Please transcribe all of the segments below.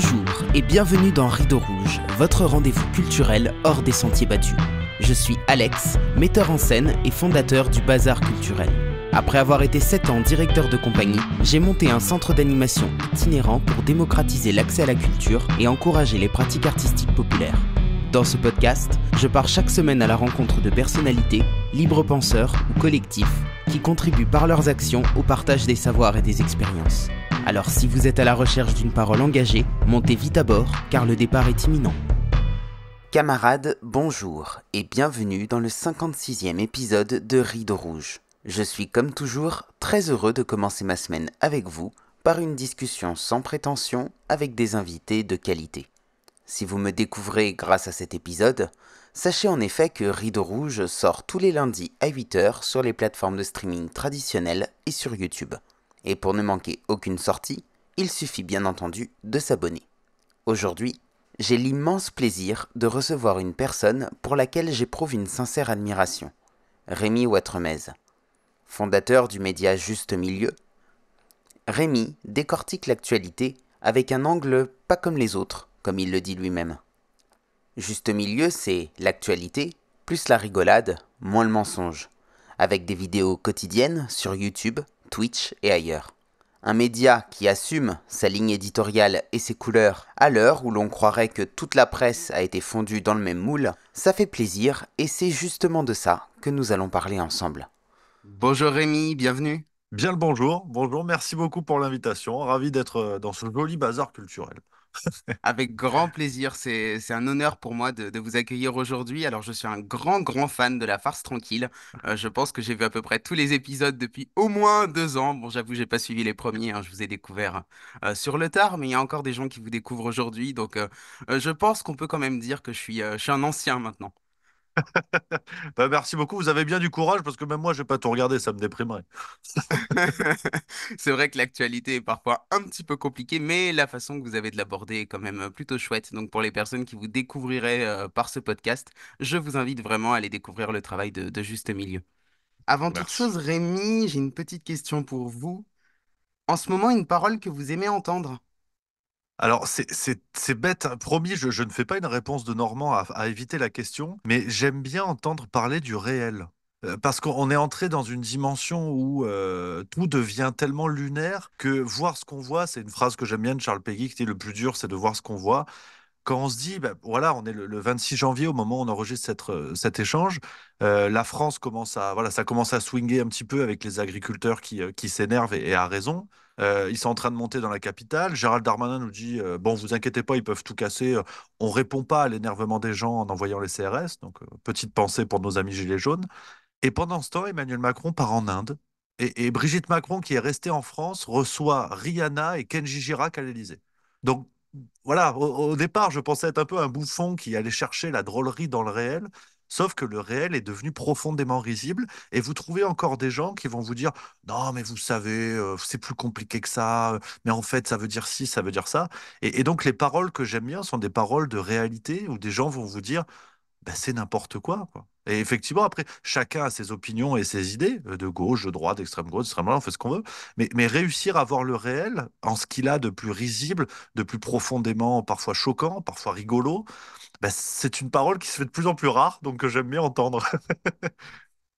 Bonjour et bienvenue dans Rideau Rouge, votre rendez-vous culturel hors des sentiers battus. Je suis Alex, metteur en scène et fondateur du Bazar Culturel. Après avoir été 7 ans directeur de compagnie, j'ai monté un centre d'animation itinérant pour démocratiser l'accès à la culture et encourager les pratiques artistiques populaires. Dans ce podcast, je pars chaque semaine à la rencontre de personnalités, libres penseurs ou collectifs qui contribuent par leurs actions au partage des savoirs et des expériences. Alors si vous êtes à la recherche d'une parole engagée, montez vite à bord car le départ est imminent. Camarades, bonjour et bienvenue dans le 56e épisode de Rideau Rouge. Je suis comme toujours très heureux de commencer ma semaine avec vous par une discussion sans prétention avec des invités de qualité. Si vous me découvrez grâce à cet épisode, sachez en effet que Rideau Rouge sort tous les lundis à 8h sur les plateformes de streaming traditionnelles et sur YouTube. Et pour ne manquer aucune sortie, il suffit bien entendu de s'abonner. Aujourd'hui, j'ai l'immense plaisir de recevoir une personne pour laquelle j'éprouve une sincère admiration, Rémi Ouattremez. Fondateur du média Juste Milieu, Rémi décortique l'actualité avec un angle pas comme les autres, comme il le dit lui-même. Juste Milieu, c'est l'actualité, plus la rigolade, moins le mensonge, avec des vidéos quotidiennes sur YouTube, Twitch et ailleurs. Un média qui assume sa ligne éditoriale et ses couleurs à l'heure où l'on croirait que toute la presse a été fondue dans le même moule, ça fait plaisir et c'est justement de ça que nous allons parler ensemble. Bonjour Rémi, bienvenue. Bien le bonjour, bonjour, merci beaucoup pour l'invitation. Ravi d'être dans ce joli bazar culturel. Avec grand plaisir, c'est un honneur pour moi de vous accueillir aujourd'hui. Alors je suis un grand fan de la farce tranquille. Je pense que j'ai vu à peu près tous les épisodes depuis au moins 2 ans. Bon, j'avoue, j'ai pas suivi les premiers, hein, je vous ai découvert sur le tard, mais il y a encore des gens qui vous découvrent aujourd'hui. Donc je pense qu'on peut quand même dire que je suis un ancien maintenant. Bah, merci beaucoup, vous avez bien du courage parce que même moi, je vais pas tout regarder, ça me déprimerait. C'est vrai que l'actualité est parfois un petit peu compliquée, mais la façon que vous avez de l'aborder est quand même plutôt chouette. Donc pour les personnes qui vous découvriraient par ce podcast, je vous invite vraiment à aller découvrir le travail de Juste Milieu. Avant toute Merci. chose, Rémi, j'ai une petite question pour vous. En ce moment, une parole que vous aimez entendre? Alors, c'est bête, hein. Promis, je ne fais pas une réponse de Normand à éviter la question, mais j'aime bien entendre parler du réel. Parce qu'on est entré dans une dimension où tout devient tellement lunaire que voir ce qu'on voit, c'est une phrase que j'aime bien de Charles Péguy qui dit le plus dur, c'est de voir ce qu'on voit. Quand on se dit, ben, voilà, on est le 26 janvier au moment où on enregistre cet échange, la France commence voilà, ça commence à swinguer un petit peu avec les agriculteurs qui s'énervent et à raison. Ils sont en train de monter dans la capitale. Gérald Darmanin nous dit, bon, vous inquiétez pas, ils peuvent tout casser. On répond pas à l'énervement des gens en envoyant les CRS. Donc, petite pensée pour nos amis Gilets jaunes. Et pendant ce temps, Emmanuel Macron part en Inde. Et Brigitte Macron, qui est restée en France, reçoit Rihanna et Kenji Girac à l'Élysée. Donc, voilà, au départ, je pensais être un peu un bouffon qui allait chercher la drôlerie dans le réel, sauf que le réel est devenu profondément risible, et vous trouvez encore des gens qui vont vous dire, non, mais vous savez, c'est plus compliqué que ça, mais en fait, ça veut dire ci, ça veut dire ça. Et donc, les paroles que j'aime bien sont des paroles de réalité, où des gens vont vous dire, ben, c'est n'importe quoi, quoi. Et effectivement, après, chacun a ses opinions et ses idées, de gauche, de droite, d'extrême gauche, d'extrême droite, on fait ce qu'on veut. Mais réussir à voir le réel en ce qu'il a de plus risible, de plus profondément, parfois choquant, parfois rigolo, ben, c'est une parole qui se fait de plus en plus rare, donc que j'aime bien entendre.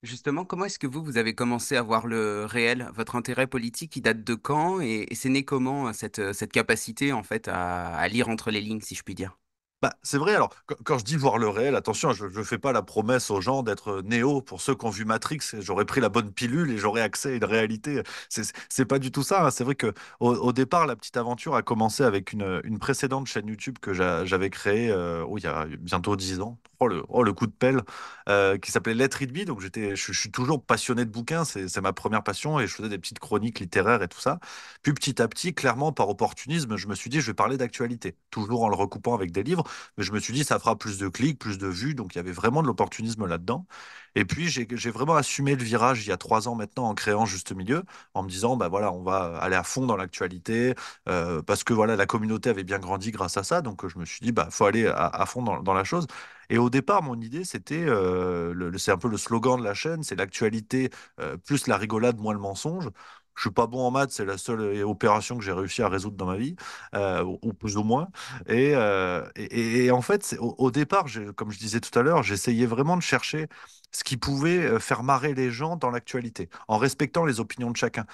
Justement, comment est-ce que vous avez commencé à voir le réel? Votre intérêt politique, il date de quand? Et c'est né comment, cette capacité, en fait, à lire entre les lignes, si je puis dire? Bah, c'est vrai, alors, quand je dis voir le réel, attention, je ne fais pas la promesse aux gens d'être Néo. Pour ceux qui ont vu Matrix, j'aurais pris la bonne pilule et j'aurais accès à une réalité. C'est pas du tout ça, hein. C'est vrai que au départ, la petite aventure a commencé avec une précédente chaîne YouTube que j'avais créée il y a bientôt 10 ans. Oh, le coup de pelle, qui s'appelait Let It Be. Donc, je suis toujours passionné de bouquins, c'est ma première passion et je faisais des petites chroniques littéraires et tout ça. Puis petit à petit, clairement, par opportunisme, je me suis dit, je vais parler d'actualité, toujours en le recoupant avec des livres. Mais je me suis dit, ça fera plus de clics, plus de vues. Donc, il y avait vraiment de l'opportunisme là-dedans. Et puis, j'ai vraiment assumé le virage il y a 3 ans maintenant en créant Juste Milieu, en me disant, bah voilà, on va aller à fond dans l'actualité, parce que voilà, la communauté avait bien grandi grâce à ça. Donc, je me suis dit, bah, faut aller à fond dans la chose. Et au départ, mon idée, c'était, c'est un peu le slogan de la chaîne, c'est l'actualité plus la rigolade, moins le mensonge. Je suis pas bon en maths, c'est la seule opération que j'ai réussi à résoudre dans ma vie, ou plus ou moins. Et en fait, au départ, comme je disais tout à l'heure, j'essayais vraiment de chercher ce qui pouvait faire marrer les gens dans l'actualité, en respectant les opinions de chacun.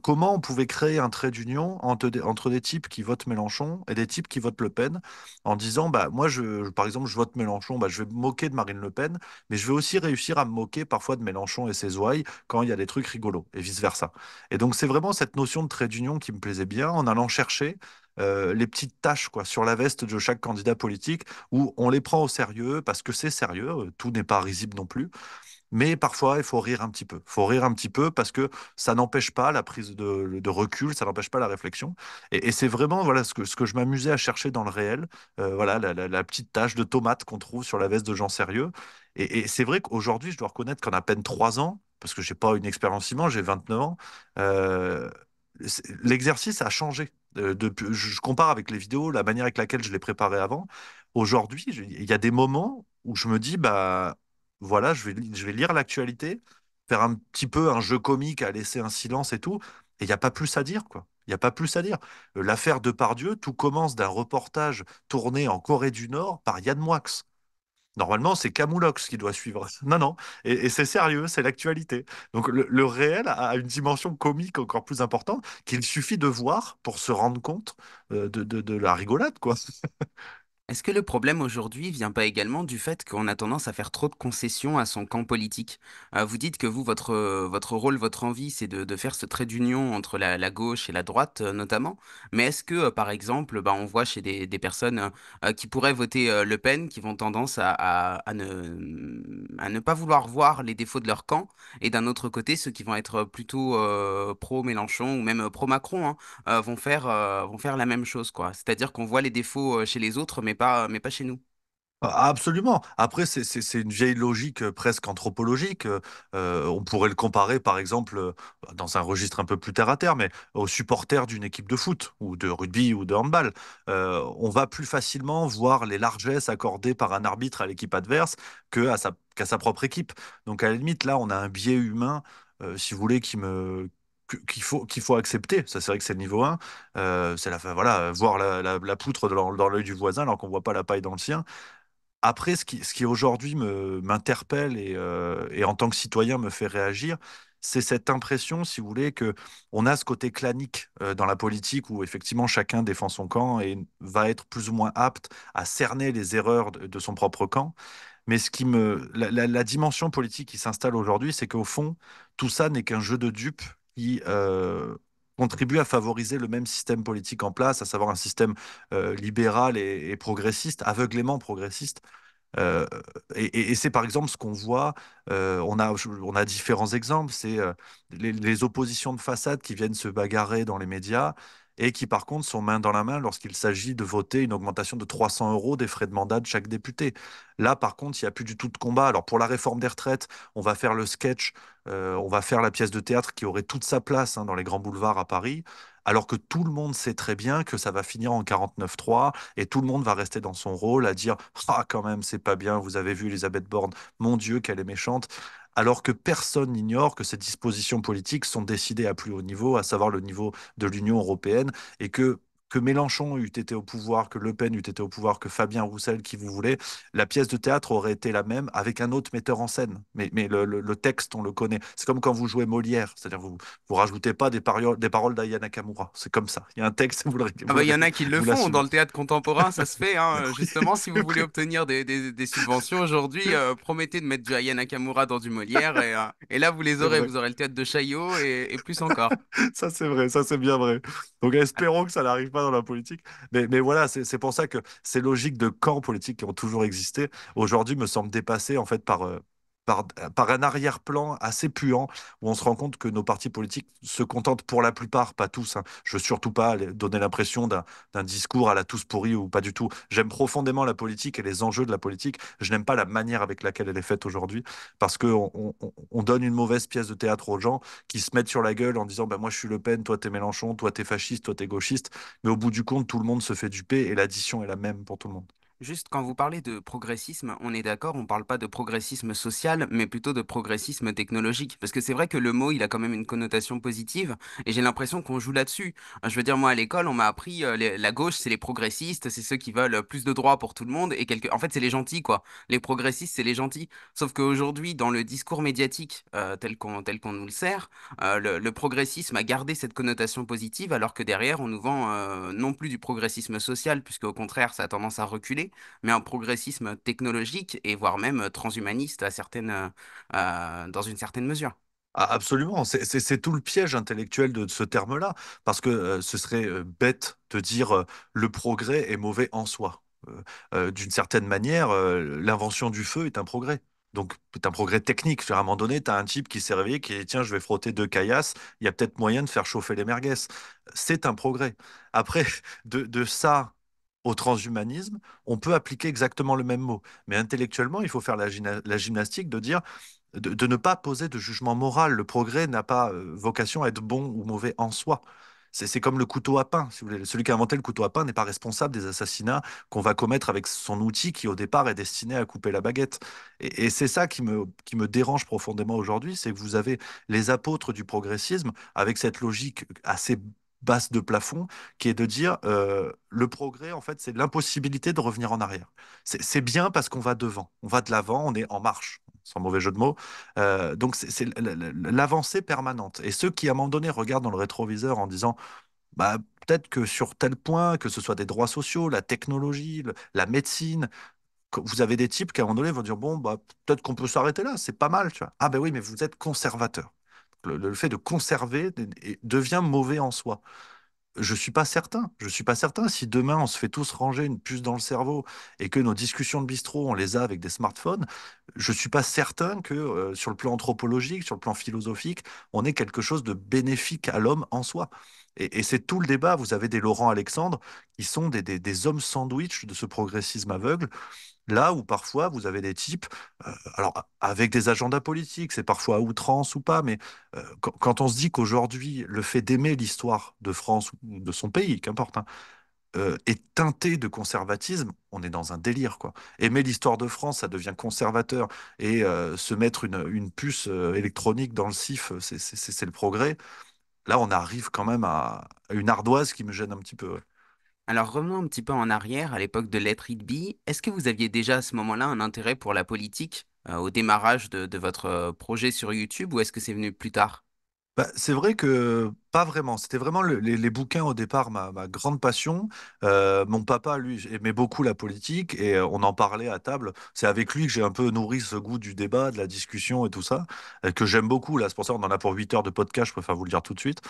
Comment on pouvait créer un trait d'union entre des types qui votent Mélenchon et des types qui votent Le Pen, en disant, bah, moi, par exemple, je vote Mélenchon, bah, je vais me moquer de Marine Le Pen, mais je vais aussi réussir à me moquer parfois de Mélenchon et ses ouailles quand il y a des trucs rigolos, et vice-versa. Et donc, c'est vraiment cette notion de trait d'union qui me plaisait bien, en allant chercher les petites taches quoi, sur la veste de chaque candidat politique, où on les prend au sérieux, parce que c'est sérieux, tout n'est pas risible non plus, mais parfois, il faut rire un petit peu. Il faut rire un petit peu parce que ça n'empêche pas la prise de recul, ça n'empêche pas la réflexion. Et c'est vraiment voilà, ce que je m'amusais à chercher dans le réel, voilà, la petite tache de tomate qu'on trouve sur la veste de gens sérieux. Et c'est vrai qu'aujourd'hui, je dois reconnaître qu'en à peine 3 ans, parce que j'ai pas une expérience immense, j'ai 29 ans, euh, l'exercice a changé. Je compare avec les vidéos, la manière avec laquelle je les préparais avant. Aujourd'hui, il y a des moments où je me dis, bah, voilà, je vais lire l'actualité, faire un petit peu un jeu comique à laisser un silence et tout, et il n'y a pas plus à dire, quoi. Il n'y a pas plus à dire. L'affaire Depardieu, tout commence d'un reportage tourné en Corée du Nord par Yann Moix. Normalement, c'est Camoulox qui doit suivre. Non, non. Et c'est sérieux, c'est l'actualité. Donc le réel a une dimension comique encore plus importante qu'il suffit de voir pour se rendre compte de la rigolade, quoi. Est-ce que le problème aujourd'hui vient pas également du fait qu'on a tendance à faire trop de concessions à son camp politique? Vous dites que vous, votre rôle, votre envie, c'est de faire ce trait d'union entre la gauche et la droite, notamment. Mais est-ce que, par exemple, bah, on voit chez des personnes qui pourraient voter Le Pen, qui vont tendance à ne pas vouloir voir les défauts de leur camp, et d'un autre côté, ceux qui vont être plutôt pro-Mélenchon ou même pro-Macron, hein, vont faire la même chose, quoi. C'est-à-dire qu'on voit les défauts chez les autres, mais pas chez nous. Absolument. Après, c'est une vieille logique presque anthropologique. On pourrait le comparer, par exemple, dans un registre un peu plus terre à terre, mais aux supporters d'une équipe de foot ou de rugby ou de handball. On va plus facilement voir les largesses accordées par un arbitre à l'équipe adverse qu'à sa propre équipe. Donc, à la limite, là, on a un biais humain, si vous voulez, qu'il faut accepter. Ça, c'est vrai que c'est le niveau 1. C'est voilà, voir la poutre dans l'œil du voisin alors qu'on voit pas la paille dans le sien. Après, ce qui aujourd'hui m'interpelle et en tant que citoyen me fait réagir, c'est cette impression, si vous voulez, que on a ce côté clanique dans la politique où effectivement chacun défend son camp et va être plus ou moins apte à cerner les erreurs de son propre camp. Mais la dimension politique qui s'installe aujourd'hui, c'est qu'au fond, tout ça n'est qu'un jeu de dupes qui contribue à favoriser le même système politique en place, à savoir un système libéral et progressiste, aveuglément progressiste. Euh, et c'est par exemple ce qu'on voit, on a différents exemples, c'est les oppositions de façade qui viennent se bagarrer dans les médias et qui par contre sont main dans la main lorsqu'il s'agit de voter une augmentation de 300 euros des frais de mandat de chaque député. Là par contre, il n'y a plus du tout de combat. Alors pour la réforme des retraites, on va faire le sketch, on va faire la pièce de théâtre qui aurait toute sa place hein, dans les grands boulevards à Paris. Alors que tout le monde sait très bien que ça va finir en 49-3 et tout le monde va rester dans son rôle à dire ah, quand même, c'est pas bien, vous avez vu Elisabeth Borne, mon Dieu, qu'elle est méchante. Alors que personne n'ignore que ces dispositions politiques sont décidées à plus haut niveau, à savoir le niveau de l'Union européenne, et que Mélenchon eût été au pouvoir, que Le Pen eût été au pouvoir, que Fabien Roussel, qui vous voulez, la pièce de théâtre aurait été la même avec un autre metteur en scène. Mais le texte, on le connaît. C'est comme quand vous jouez Molière, c'est-à-dire vous rajoutez pas des paroles d'Aya Nakamura. C'est comme ça. Il y a un texte, Ah bah, il y en a qui le vous font dans l'assumez. le théâtre contemporain, ça se fait, hein. Justement, si vous voulez obtenir des subventions aujourd'hui, promettez de mettre du Aya Nakamura dans du Molière et là vous les C'est aurez. vrai. Vous aurez le théâtre de Chaillot et plus encore. Ça, c'est vrai, ça, c'est bien vrai. Donc, espérons que ça n'arrive pas dans la politique. Mais voilà, c'est pour ça que ces logiques de camps politiques qui ont toujours existé, aujourd'hui, me semblent dépassées, en fait, par un arrière-plan assez puant, où on se rend compte que nos partis politiques se contentent pour la plupart, pas tous, hein. Je veux surtout pas donner l'impression d'un discours à la tous pourris ou pas du tout. J'aime profondément la politique et les enjeux de la politique. Je n'aime pas la manière avec laquelle elle est faite aujourd'hui, parce qu'on on donne une mauvaise pièce de théâtre aux gens qui se mettent sur la gueule en disant bah, moi je suis Le Pen, toi t'es Mélenchon, toi t'es fasciste, toi t'es gauchiste. Mais au bout du compte, tout le monde se fait duper et l'addition est la même pour tout le monde. Juste quand vous parlez de progressisme, on est d'accord, on parle pas de progressisme social, mais plutôt de progressisme technologique. Parce que c'est vrai que le mot, il a quand même une connotation positive, et j'ai l'impression qu'on joue là-dessus. Je veux dire, moi, à l'école, on m'a appris, la gauche, c'est les progressistes, c'est ceux qui veulent plus de droits pour tout le monde, et en fait, c'est les gentils, quoi. Les progressistes, c'est les gentils. Sauf qu'aujourd'hui, dans le discours médiatique, tel qu'on nous le sert, le progressisme a gardé cette connotation positive, alors que derrière, on nous vend non plus du progressisme social, puisque au contraire, ça a tendance à reculer, mais un progressisme technologique et voire même transhumaniste dans une certaine mesure. Ah, absolument, c'est tout le piège intellectuel de ce terme-là, parce que ce serait bête de dire le progrès est mauvais en soi. D'une certaine manière, l'invention du feu est un progrès. Donc, c'est un progrès technique. À un moment donné, tu as un type qui s'est réveillé, qui dit, tiens, je vais frotter deux caillasses, il y a peut-être moyen de faire chauffer les merguez. C'est un progrès. Après, de ça au transhumanisme, on peut appliquer exactement le même mot. Mais intellectuellement, il faut faire la gymnastique de dire de ne pas poser de jugement moral. Le progrès n'a pas vocation à être bon ou mauvais en soi. C'est comme le couteau à pain, si vous voulez. Celui qui a inventé le couteau à pain n'est pas responsable des assassinats qu'on va commettre avec son outil qui, au départ, est destiné à couper la baguette. Et c'est ça qui me dérange profondément aujourd'hui, c'est que vous avez les apôtres du progressisme avec cette logique assez basse de plafond, qui est de dire le progrès, en fait, c'est l'impossibilité de revenir en arrière. C'est bien parce qu'on va devant, on va de l'avant, on est en marche, sans mauvais jeu de mots. Donc c'est l'avancée permanente. Et ceux qui, à un moment donné, regardent dans le rétroviseur en disant, bah, peut-être que sur tel point, que ce soit des droits sociaux, la technologie, la médecine, vous avez des types qui, à un moment donné, vont dire, bon, bah, peut-être qu'on peut s'arrêter là, c'est pas mal, tu vois. Ah ben oui, mais vous êtes conservateur. Le fait de conserver devient mauvais en soi. Je suis pas certain. Je suis pas certain. Si demain on se fait tous ranger une puce dans le cerveau et que nos discussions de bistrot on les a avec des smartphones, je suis pas certain que sur le plan anthropologique, sur le plan philosophique, on ait quelque chose de bénéfique à l'homme en soi. Et c'est tout le débat. Vous avez des Laurent Alexandre qui sont des hommes sandwich de ce progressisme aveugle. Là où parfois vous avez des types, alors avec des agendas politiques, c'est parfois à outrance ou pas, mais quand on se dit qu'aujourd'hui, le fait d'aimer l'histoire de France ou de son pays, qu'importe, hein, est teinté de conservatisme, on est dans un délire, quoi. Aimer l'histoire de France, ça devient conservateur, et se mettre une puce électronique dans le CIF, c'est le progrès. Là, on arrive quand même à une ardoise qui me gêne un petit peu. Ouais. Alors revenons un petit peu en arrière, à l'époque de Let It Be. Est-ce que vous aviez déjà à ce moment-là un intérêt pour la politique au démarrage de votre projet sur YouTube, ou est-ce que c'est venu plus tard? Bah, c'est vrai que pas vraiment. C'était vraiment les bouquins au départ, ma grande passion. Mon papa, lui, aimait beaucoup la politique et on en parlait à table. C'est avec lui que j'ai un peu nourri ce goût du débat, de la discussion et tout ça, que j'aime beaucoup. Là, c'est pour ça qu'on en a pour 8 heures de podcast, je préfère vous le dire tout de suite.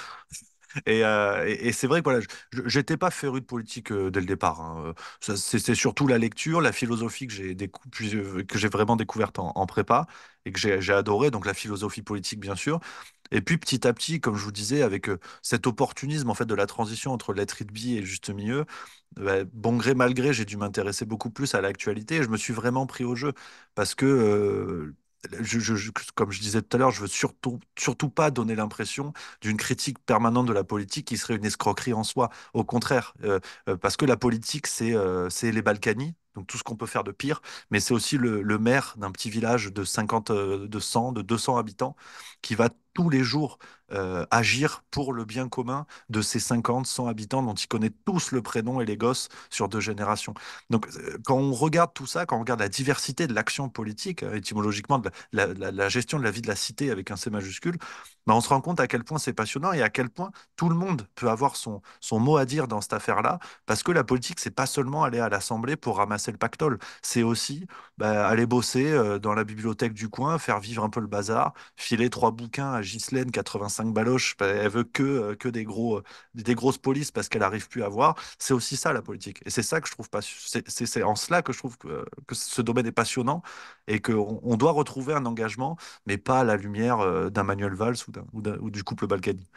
Et c'est vrai que voilà, j'étais pas féru de politique dès le départ. Hein. C'est surtout la lecture, la philosophie que j'ai vraiment découverte en prépa et que j'ai adoré. Donc la philosophie politique, bien sûr. Et puis petit à petit, comme je vous disais, avec cet opportunisme en fait de la transition entre Lettre It Be et le Juste Milieu, bon gré mal gré, j'ai dû m'intéresser beaucoup plus à l'actualité et je me suis vraiment pris au jeu parce que comme je disais tout à l'heure, je veux surtout pas donner l'impression d'une critique permanente de la politique qui serait une escroquerie en soi. Au contraire, parce que la politique, c'est les Balkany, donc tout ce qu'on peut faire de pire, mais c'est aussi le maire d'un petit village de 50, de 100, de 200 habitants qui va tous les jours agir pour le bien commun de ces 50, 100 habitants dont ils connaissent tous le prénom et les gosses sur 2 générations. Donc, quand on regarde tout ça, quand on regarde la diversité de l'action politique, étymologiquement, de la gestion de la vie de la cité avec un C majuscule, ben, on se rend compte à quel point c'est passionnant et à quel point tout le monde peut avoir son mot à dire dans cette affaire-là, parce que la politique, c'est pas seulement aller à l'Assemblée pour ramasser le pactole, c'est aussi aller bosser dans la bibliothèque du coin, faire vivre un peu le bazar, filer 3 bouquins à Ghislaine, 85 baloches, elle veut que des grosses polices parce qu'elle arrive plus à voir. C'est aussi ça la politique. Et c'est ça que je trouve pas. C'est en cela que je trouve que ce domaine est passionnant et qu'on doit retrouver un engagement, mais pas à la lumière d'un Manuel Valls ou du couple Balkany.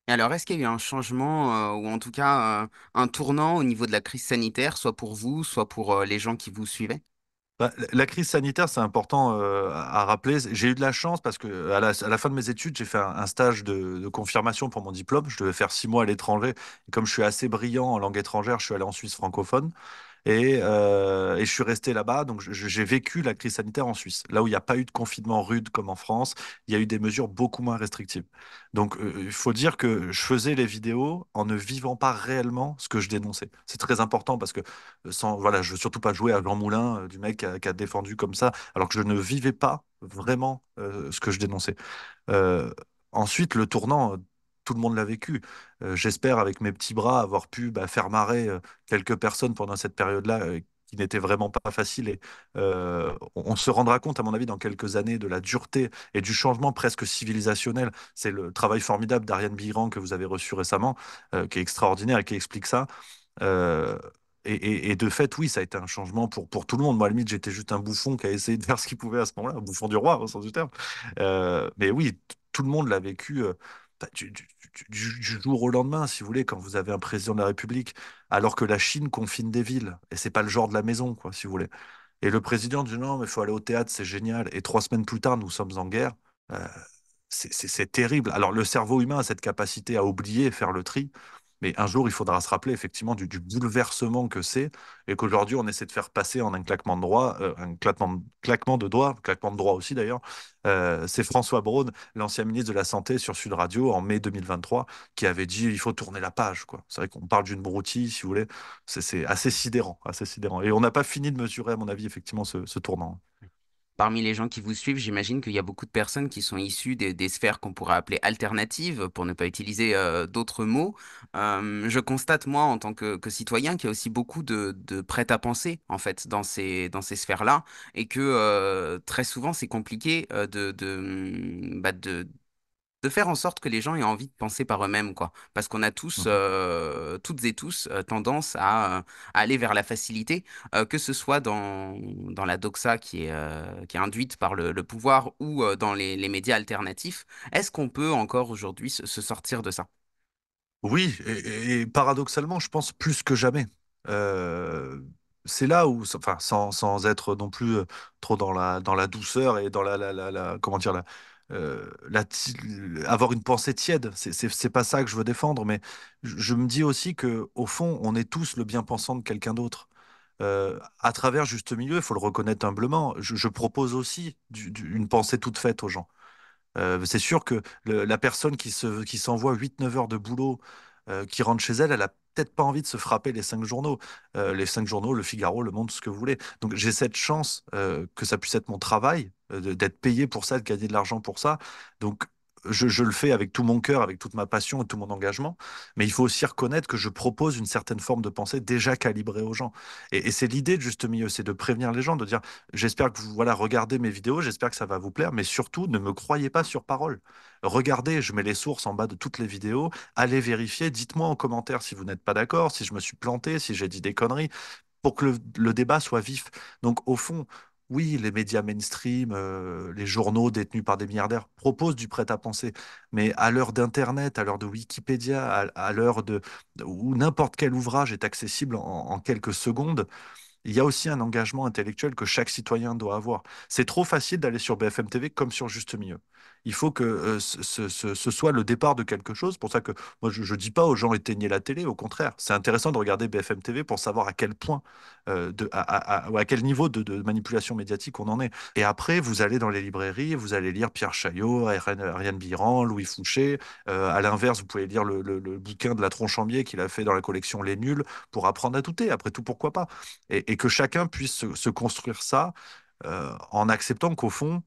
Et alors, est-ce qu'il y a eu un changement, ou en tout cas un tournant au niveau de la crise sanitaire, soit pour vous, soit pour les gens qui vous suivaient? Bah, la crise sanitaire, c'est important à rappeler. J'ai eu de la chance parce que à la fin de mes études, j'ai fait un stage de confirmation pour mon diplôme. Je devais faire 6 mois à l'étranger. Et comme je suis assez brillant en langue étrangère, je suis allé en Suisse francophone. Et je suis resté là-bas. Donc, j'ai vécu la crise sanitaire en Suisse, là où il n'y a pas eu de confinement rude comme en France. Il y a eu des mesures beaucoup moins restrictives. Donc, il faut dire que je faisais les vidéos en ne vivant pas réellement ce que je dénonçais. C'est très important parce que voilà, je veux surtout pas jouer à Jean Moulin, du mec qui a défendu comme ça, alors que je ne vivais pas vraiment ce que je dénonçais. Euh, Ensuite, le tournant, tout le monde l'a vécu. J'espère, avec mes petits bras, avoir pu faire marrer quelques personnes pendant cette période-là qui n'était vraiment pas facile. Et on se rendra compte, à mon avis, dans quelques années, de la dureté et du changement presque civilisationnel. C'est le travail formidable d'Ariane Biran que vous avez reçu récemment, qui est extraordinaire et qui explique ça. Euh, et de fait, oui, ça a été un changement pour tout le monde. Moi, à la limite, j'étais juste un bouffon qui a essayé de faire ce qu'il pouvait à ce moment-là, un bouffon du roi, au sens du terme. Mais oui, tout le monde l'a vécu du jour au lendemain, si vous voulez, quand vous avez un président de la République, alors que la Chine confine des villes. Et c'est pas le genre de la maison, quoi, si vous voulez. Et le président dit non, mais il faut aller au théâtre, c'est génial. Et 3 semaines plus tard, nous sommes en guerre. Euh, c'est terrible. Alors, le cerveau humain a cette capacité à oublier et faire le tri. Mais un jour, il faudra se rappeler effectivement du bouleversement que c'est et qu'aujourd'hui, on essaie de faire passer en un claquement de doigts, claquement de doigts, claquement de doigts aussi d'ailleurs. C'est François Braun, l'ancien ministre de la Santé sur Sud Radio en mai 2023, qui avait dit il faut tourner la page, quoi. C'est vrai qu'on parle d'une broutille, si vous voulez. C'est assez sidérant, assez sidérant. Et on n'a pas fini de mesurer, à mon avis, effectivement, ce tournant. Parmi les gens qui vous suivent, j'imagine qu'il y a beaucoup de personnes qui sont issues des sphères qu'on pourrait appeler alternatives, pour ne pas utiliser d'autres mots. Je constate, moi, en tant que citoyen, qu'il y a aussi beaucoup de prêt-à-penser, en fait, dans ces sphères-là, et que très souvent, c'est compliqué de faire en sorte que les gens aient envie de penser par eux-mêmes, quoi. Parce qu'on a tous, Mhm. toutes et tous, tendance à aller vers la facilité, que ce soit dans la doxa qui est induite par le pouvoir ou dans les médias alternatifs. Est-ce qu'on peut encore aujourd'hui se sortir de ça? Oui, et paradoxalement, je pense plus que jamais. Euh, c'est là où, enfin, sans être non plus trop dans la douceur et dans comment dire, avoir une pensée tiède. C'est pas ça que je veux défendre, mais je me dis aussi que au fond, on est tous le bien-pensant de quelqu'un d'autre. À travers Juste Milieu, il faut le reconnaître humblement, je propose aussi une pensée toute faite aux gens. C'est sûr que la personne qui s'envoie 8 9 heures de boulot, qui rentre chez elle, elle a peut-être pas envie de se frapper les 5 journaux. Les 5 journaux, Le Figaro, Le Monde, ce que vous voulez. Donc j'ai cette chance que ça puisse être mon travail, d'être payé pour ça, de gagner de l'argent pour ça. Donc je le fais avec tout mon cœur, avec toute ma passion et tout mon engagement. Mais il faut aussi reconnaître que je propose une certaine forme de pensée déjà calibrée aux gens. Et c'est l'idée de Juste Milieu, c'est de prévenir les gens, de dire j'espère que vous voilà, regardez mes vidéos, j'espère que ça va vous plaire, mais surtout ne me croyez pas sur parole. Regardez, je mets les sources en bas de toutes les vidéos, allez vérifier, dites-moi en commentaire si vous n'êtes pas d'accord, si je me suis planté, si j'ai dit des conneries, pour que le débat soit vif. Donc au fond, oui, les médias mainstream, les journaux détenus par des milliardaires proposent du prêt-à-penser, mais à l'heure d'Internet, à l'heure de Wikipédia, à l'heure où n'importe quel ouvrage est accessible en quelques secondes, il y a aussi un engagement intellectuel que chaque citoyen doit avoir. C'est trop facile d'aller sur BFM TV comme sur Juste Milieu. Il faut que ce soit le départ de quelque chose. Pour ça que moi, je ne dis pas aux gens éteignez la télé, au contraire. C'est intéressant de regarder BFM TV pour savoir à quel point, ou à quel niveau de manipulation médiatique on en est. Et après, vous allez dans les librairies, vous allez lire Pierre Chaillot, Ariane Biran, Louis Fouché. À l'inverse, vous pouvez lire le bouquin de la Tronchambier qu'il a fait dans la collection Les Nuls pour apprendre à douter. Après tout, pourquoi pas? Et que chacun puisse se construire ça en acceptant qu'au fond,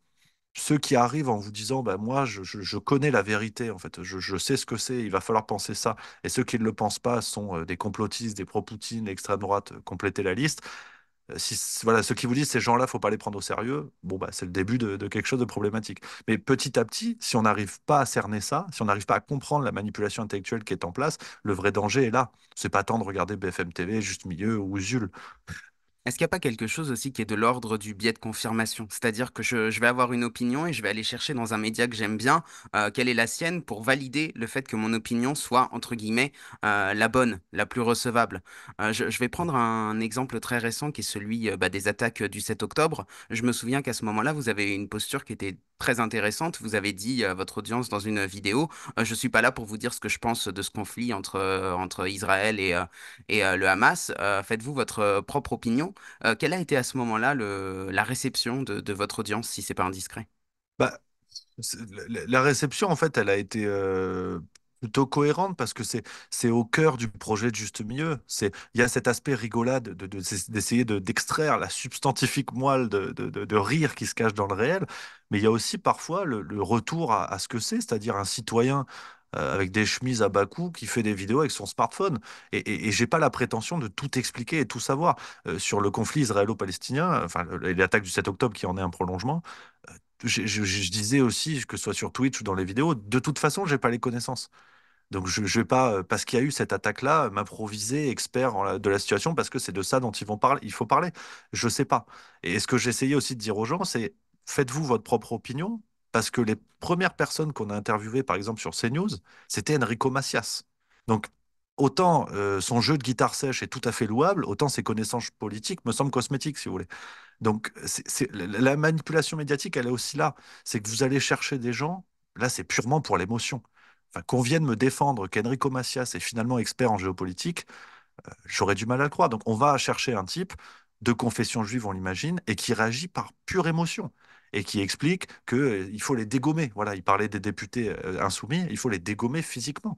ceux qui arrivent en vous disant, bah, moi, je connais la vérité, en fait, je sais ce que c'est, il va falloir penser ça, et ceux qui ne le pensent pas sont des complotistes, des pro-Poutine, l'extrême droite, complétez la liste. Si, voilà, ceux qui vous disent ces gens-là, faut pas les prendre au sérieux, bon, bah, c'est le début de quelque chose de problématique. Mais petit à petit, si on n'arrive pas à cerner ça, si on n'arrive pas à comprendre la manipulation intellectuelle qui est en place, le vrai danger est là. C'est pas tant de regarder BFM TV, Juste Milieu ou Zul. Est-ce qu'il n'y a pas quelque chose aussi qui est de l'ordre du biais de confirmation? C'est-à-dire que je vais avoir une opinion et je vais aller chercher dans un média que j'aime bien quelle est la sienne pour valider le fait que mon opinion soit, entre guillemets, la bonne, la plus recevable. Je vais prendre un exemple très récent qui est celui des attaques du 7 octobre. Je me souviens qu'à ce moment-là, vous avez eu une posture qui était très intéressante. Vous avez dit à votre audience dans une vidéo, je ne suis pas là pour vous dire ce que je pense de ce conflit entre Israël et le Hamas. Faites-vous votre propre opinion. Quelle a été à ce moment-là la réception de votre audience, si c'est pas indiscret? Bah, la réception, en fait, elle a été plutôt cohérente parce que c'est au cœur du projet de juste milieu. Il y a cet aspect rigolade d'essayer d'extraire la substantifique moelle de rire qui se cache dans le réel, mais il y a aussi parfois le retour à ce que c'est-à-dire un citoyen avec des chemises à bas cou qui fait des vidéos avec son smartphone. Et j'ai pas la prétention de tout expliquer et tout savoir. Sur le conflit israélo-palestinien, enfin l'attaque du 7 octobre qui en est un prolongement. Je disais aussi, que ce soit sur Twitch ou dans les vidéos, de toute façon, j'ai pas les connaissances. Donc je vais pas, parce qu'il y a eu cette attaque-là, m'improviser expert de la situation parce que c'est de ça dont ils vont parler. Il faut parler. Je sais pas. Et ce que j'essayais aussi de dire aux gens, c'est faites-vous votre propre opinion parce que les premières personnes qu'on a interviewées, par exemple sur CNews, c'était Enrico Macias. Donc autant son jeu de guitare sèche est tout à fait louable, autant ses connaissances politiques me semblent cosmétiques, si vous voulez. Donc, la manipulation médiatique, elle est aussi là. C'est que vous allez chercher des gens, là, c'est purement pour l'émotion. Enfin, qu'on vienne me défendre qu'Enrico Macias est finalement expert en géopolitique, j'aurais du mal à le croire. Donc, on va chercher un type de confession juive, on l'imagine, et qui réagit par pure émotion. Et qui explique que, il faut les dégommer. Voilà, il parlait des députés insoumis, il faut les dégommer physiquement.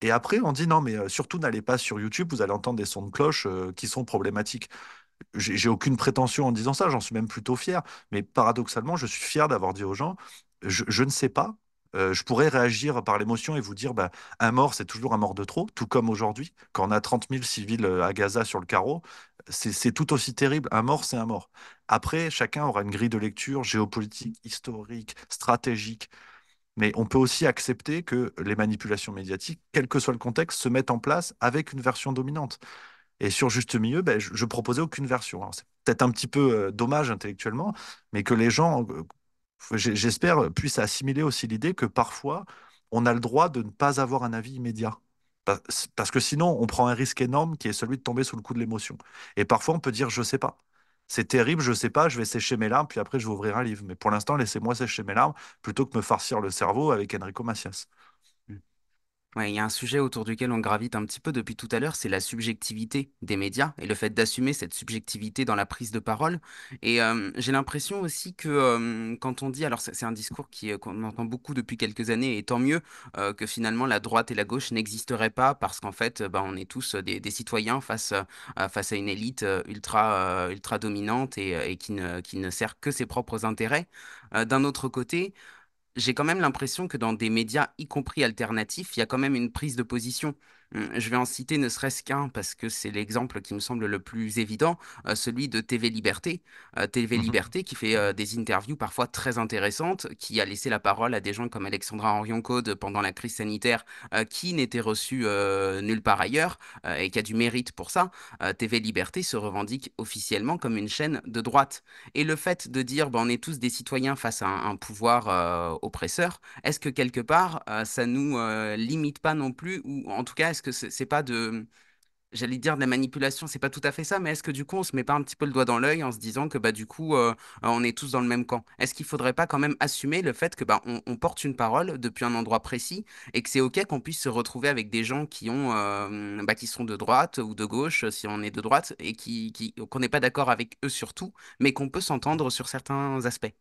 Et après, on dit non, mais surtout n'allez pas sur YouTube, vous allez entendre des sons de cloche qui sont problématiques. J'ai aucune prétention en disant ça, j'en suis même plutôt fier. Mais paradoxalement, je suis fier d'avoir dit aux gens, je ne sais pas. Je pourrais réagir par l'émotion et vous dire, bah, un mort, c'est toujours un mort de trop, tout comme aujourd'hui. Quand on a 30 000 civils à Gaza sur le carreau, c'est tout aussi terrible. Un mort, c'est un mort. Après, chacun aura une grille de lecture géopolitique, historique, stratégique. Mais on peut aussi accepter que les manipulations médiatiques, quel que soit le contexte, se mettent en place avec une version dominante. Et sur Juste Milieu, ben, je proposais aucune version. Alors, c'est peut-être un petit peu dommage intellectuellement, mais que les gens, j'espère, puissent assimiler aussi l'idée que parfois, on a le droit de ne pas avoir un avis immédiat. Parce que sinon, on prend un risque énorme qui est celui de tomber sous le coup de l'émotion. Et parfois, on peut dire, je sais pas. C'est terrible, je sais pas, je vais sécher mes larmes, puis après, je vais ouvrir un livre. Mais pour l'instant, laissez-moi sécher mes larmes plutôt que me farcir le cerveau avec Enrico Macias. Ouais, il y a un sujet autour duquel on gravite un petit peu depuis tout à l'heure, c'est la subjectivité des médias et le fait d'assumer cette subjectivité dans la prise de parole. Et j'ai l'impression aussi que quand on dit, alors c'est un discours qu'on entend beaucoup depuis quelques années, et tant mieux que finalement la droite et la gauche n'existeraient pas parce qu'en fait, on est tous des citoyens face à une élite ultra dominante et qui ne sert que ses propres intérêts. D'un autre côté, j'ai quand même l'impression que dans des médias, y compris alternatifs, il y a quand même une prise de position. Je vais en citer ne serait-ce qu'un parce que c'est l'exemple qui me semble le plus évident, celui de TV Liberté. TV Mhm. Liberté qui fait des interviews parfois très intéressantes, qui a laissé la parole à des gens comme Alexandra Henrion-Caude pendant la crise sanitaire, qui n'étaient reçus nulle part ailleurs et qui a du mérite pour ça. TV Liberté se revendique officiellement comme une chaîne de droite. Et le fait de dire, on est tous des citoyens face à un pouvoir oppresseur, est-ce que quelque part, ça nous limite pas non plus, ou en tout cas, est-ce que c'est pas j'allais dire de la manipulation, c'est pas tout à fait ça, mais est-ce que du coup, on se met pas un petit peu le doigt dans l'œil en se disant que du coup, on est tous dans le même camp? Est-ce qu'il faudrait pas quand même assumer le fait que on porte une parole depuis un endroit précis et que c'est OK qu'on puisse se retrouver avec des gens qui sont de droite ou de gauche, si on est de droite, et qu'on n'est pas d'accord avec eux sur tout, mais qu'on peut s'entendre sur certains aspects?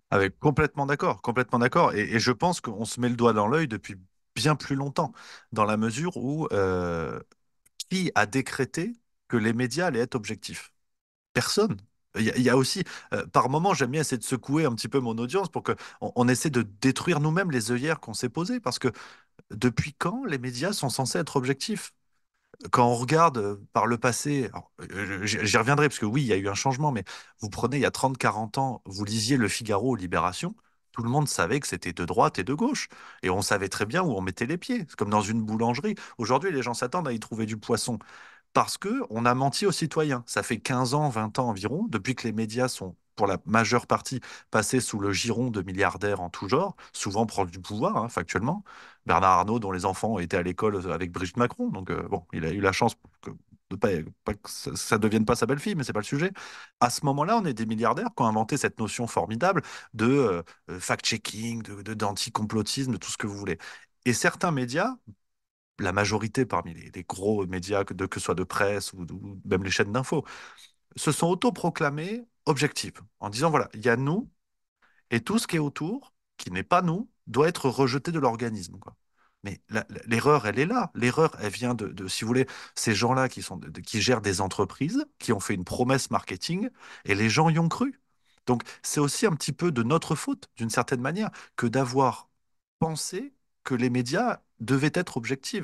Avec complètement d'accord, complètement d'accord. Et je pense qu'on se met le doigt dans l'œil depuis bien plus longtemps, dans la mesure où qui a décrété que les médias allaient être objectifs? Personne. Il y a aussi, par moment, j'aime bien essayer de secouer un petit peu mon audience pour que on essaie de détruire nous-mêmes les œillères qu'on s'est posées, parce que depuis quand les médias sont censés être objectifs? Quand on regarde par le passé, alors, j'y reviendrai parce que oui, il y a eu un changement, mais vous prenez il y a 30, 40 ans, vous lisiez Le Figaro ou Libération, tout le monde savait que c'était de droite et de gauche. Et on savait très bien où on mettait les pieds. C'est comme dans une boulangerie. Aujourd'hui, les gens s'attendent à y trouver du poisson. parce que on a menti aux citoyens. Ça fait 15 ans, 20 ans environ, depuis que les médias sont, pour la majeure partie, passés sous le giron de milliardaires en tout genre, souvent proches du pouvoir, hein, factuellement. Bernard Arnault, dont les enfants étaient à l'école avec Brigitte Macron, donc bon, il a eu la chance de pas que ça devienne pas sa belle-fille, mais c'est pas le sujet. À ce moment-là, on est des milliardaires qui ont inventé cette notion formidable de fact-checking, d'anti-complotisme, de tout ce que vous voulez. Et certains médias, la majorité parmi les gros médias, que ce soit de presse ou même les chaînes d'infos, se sont autoproclamés objectifs, en disant, voilà, il y a nous, et tout ce qui est autour, qui n'est pas nous, doit être rejeté de l'organisme, quoi. Mais l'erreur, elle est là. L'erreur, elle vient si vous voulez, ces gens-là qui gèrent des entreprises, qui ont fait une promesse marketing, et les gens y ont cru. Donc, c'est aussi un petit peu de notre faute, d'une certaine manière, que d'avoir pensé que les médias devaient être objectifs,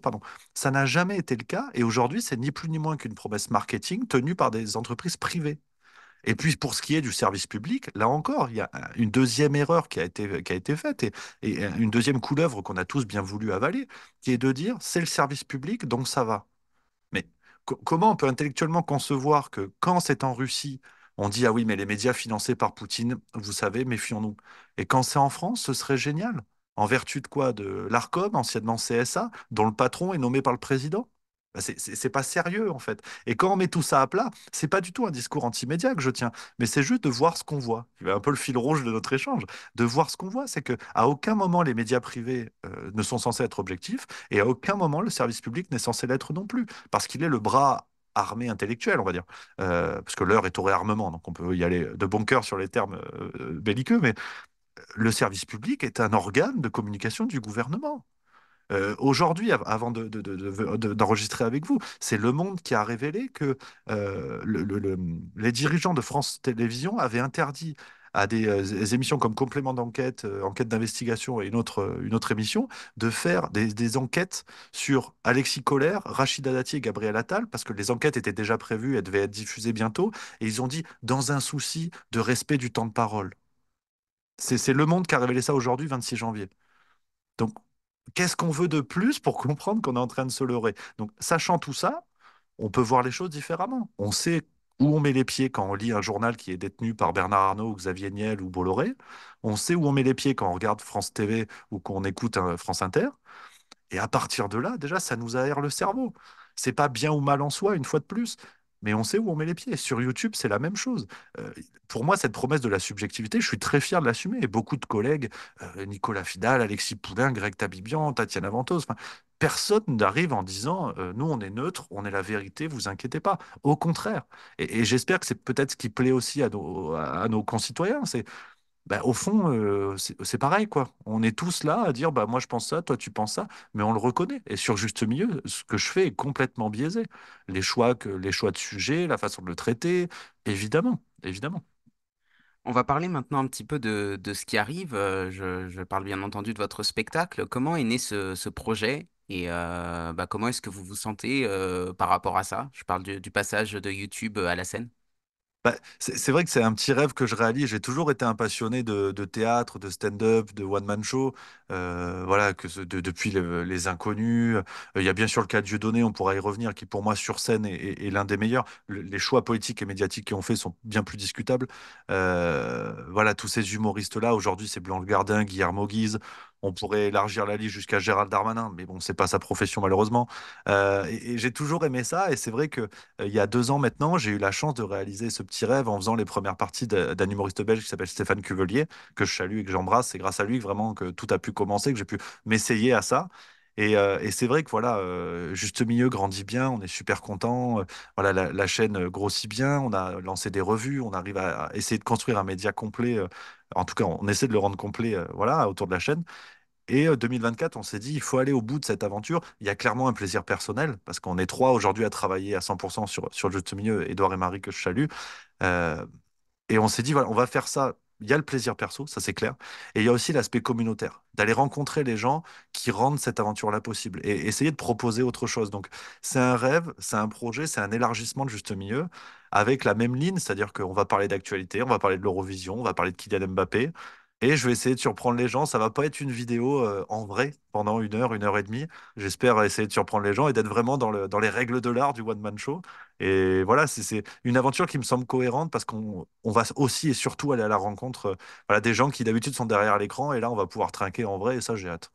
pardon. Ça n'a jamais été le cas, et aujourd'hui, c'est ni plus ni moins qu'une promesse marketing tenue par des entreprises privées. Et puis pour ce qui est du service public, là encore, il y a une deuxième erreur qui a été faite et une deuxième couleuvre qu'on a tous bien voulu avaler, qui est de dire c'est le service public, donc ça va. Mais comment on peut intellectuellement concevoir que quand c'est en Russie, on dit ah oui, mais les médias financés par Poutine, vous savez, méfions-nous. Et quand c'est en France, ce serait génial. En vertu de quoi? De l'Arcom, anciennement CSA, dont le patron est nommé par le président? Bah, c'est pas sérieux en fait. Et quand on met tout ça à plat, c'est pas du tout un discours anti-média que je tiens, mais c'est juste de voir ce qu'on voit. C'est un peu le fil rouge de notre échange, de voir ce qu'on voit. C'est que à aucun moment les médias privés ne sont censés être objectifs, et à aucun moment le service public n'est censé l'être non plus parce qu'il est le bras armé intellectuel, on va dire. Parce que l'heure est au réarmement, donc on peut y aller de bon cœur sur les termes belliqueux, mais le service public est un organe de communication du gouvernement. Aujourd'hui, avant d'enregistrer avec vous, c'est Le Monde qui a révélé que les dirigeants de France Télévisions avaient interdit à des émissions comme Complément d'enquête, Enquête d'investigation et une autre émission, de faire des enquêtes sur Alexis Collère, Rachida Dati et Gabriel Attal, parce que les enquêtes étaient déjà prévues et devaient être diffusées bientôt, et ils ont dit dans un souci de respect du temps de parole. C'est Le Monde qui a révélé ça aujourd'hui, 26 janvier. Donc, qu'est-ce qu'on veut de plus pour comprendre qu'on est en train de se leurrer? Donc, sachant tout ça, on peut voir les choses différemment. On sait où on met les pieds quand on lit un journal qui est détenu par Bernard Arnault ou Xavier Niel ou Bolloré. On sait où on met les pieds quand on regarde France TV ou qu'on écoute France Inter. Et à partir de là, déjà, ça nous aère le cerveau. C'est pas bien ou mal en soi, une fois de plus, mais on sait où on met les pieds. Sur YouTube, c'est la même chose. Euh, pour moi, cette promesse de la subjectivité, je suis très fier de l'assumer. Et beaucoup de collègues, Nicolas Fidal, Alexis Poulain, Greg Tabibian, Tatiana Ventose, enfin, personne n'arrive en disant nous, on est neutre, on est la vérité, vous inquiétez pas. Au contraire. Et j'espère que c'est peut-être ce qui plaît aussi à nos concitoyens. Bah, au fond, c'est pareil, quoi. On est tous là à dire, bah, moi je pense ça, toi tu penses ça, mais on le reconnaît. Et sur juste milieu, ce que je fais est complètement biaisé. Les choix de sujets, la façon de le traiter, évidemment, évidemment. On va parler maintenant un petit peu de ce qui arrive. Je parle bien entendu de votre spectacle. Comment est né ce projet et bah, comment est-ce que vous vous sentez par rapport à ça? Je parle du passage de YouTube à la scène. Bah, c'est vrai que c'est un petit rêve que je réalise. J'ai toujours été un passionné de théâtre, de stand-up, de one-man show. Voilà, depuis les Inconnus. Il y a bien sûr le cas de Dieudonné, on pourra y revenir, qui pour moi sur scène est l'un des meilleurs. Les choix politiques et médiatiques qu'ils ont fait sont bien plus discutables. Voilà, tous ces humoristes-là, aujourd'hui, c'est Blanche Gardin, Guillermo Guise. On pourrait élargir la liste jusqu'à Gérald Darmanin, mais bon, c'est pas sa profession malheureusement. Et j'ai toujours aimé ça, et c'est vrai que il y a 2 ans maintenant, j'ai eu la chance de réaliser ce petit rêve en faisant les premières parties d'un humoriste belge qui s'appelle Stéphane Cuvelier, que je salue et que j'embrasse. C'est grâce à lui que vraiment que tout a pu commencer, que j'ai pu m'essayer à ça. Et c'est vrai que voilà, Juste Milieu grandit bien, on est super content. Voilà, la chaîne grossit bien, on a lancé des revues, on arrive à essayer de construire un média complet. En tout cas, on essaie de le rendre complet, voilà, autour de la chaîne. Et 2024, on s'est dit, il faut aller au bout de cette aventure. Il y a clairement un plaisir personnel, parce qu'on est trois aujourd'hui à travailler à 100% sur le juste milieu, Édouard et Marie que je salue. Euh, et on s'est dit, voilà, on va faire ça. Il y a le plaisir perso, ça c'est clair. Et il y a aussi l'aspect communautaire, d'aller rencontrer les gens qui rendent cette aventure-là possible et essayer de proposer autre chose. Donc c'est un rêve, c'est un projet, c'est un élargissement de juste milieu avec la même ligne, c'est-à-dire qu'on va parler d'actualité, on va parler de l'Eurovision, on va parler de Kylian Mbappé, Et je vais essayer de surprendre les gens. Ça va pas être une vidéo en vrai pendant une heure et demie. J'espère essayer de surprendre les gens et d'être vraiment dans les règles de l'art du one-man show. Et voilà, c'est une aventure qui me semble cohérente parce qu'on va aussi et surtout aller à la rencontre voilà, des gens qui d'habitude sont derrière l'écran. Et là, on va pouvoir trinquer en vrai et ça, j'ai hâte.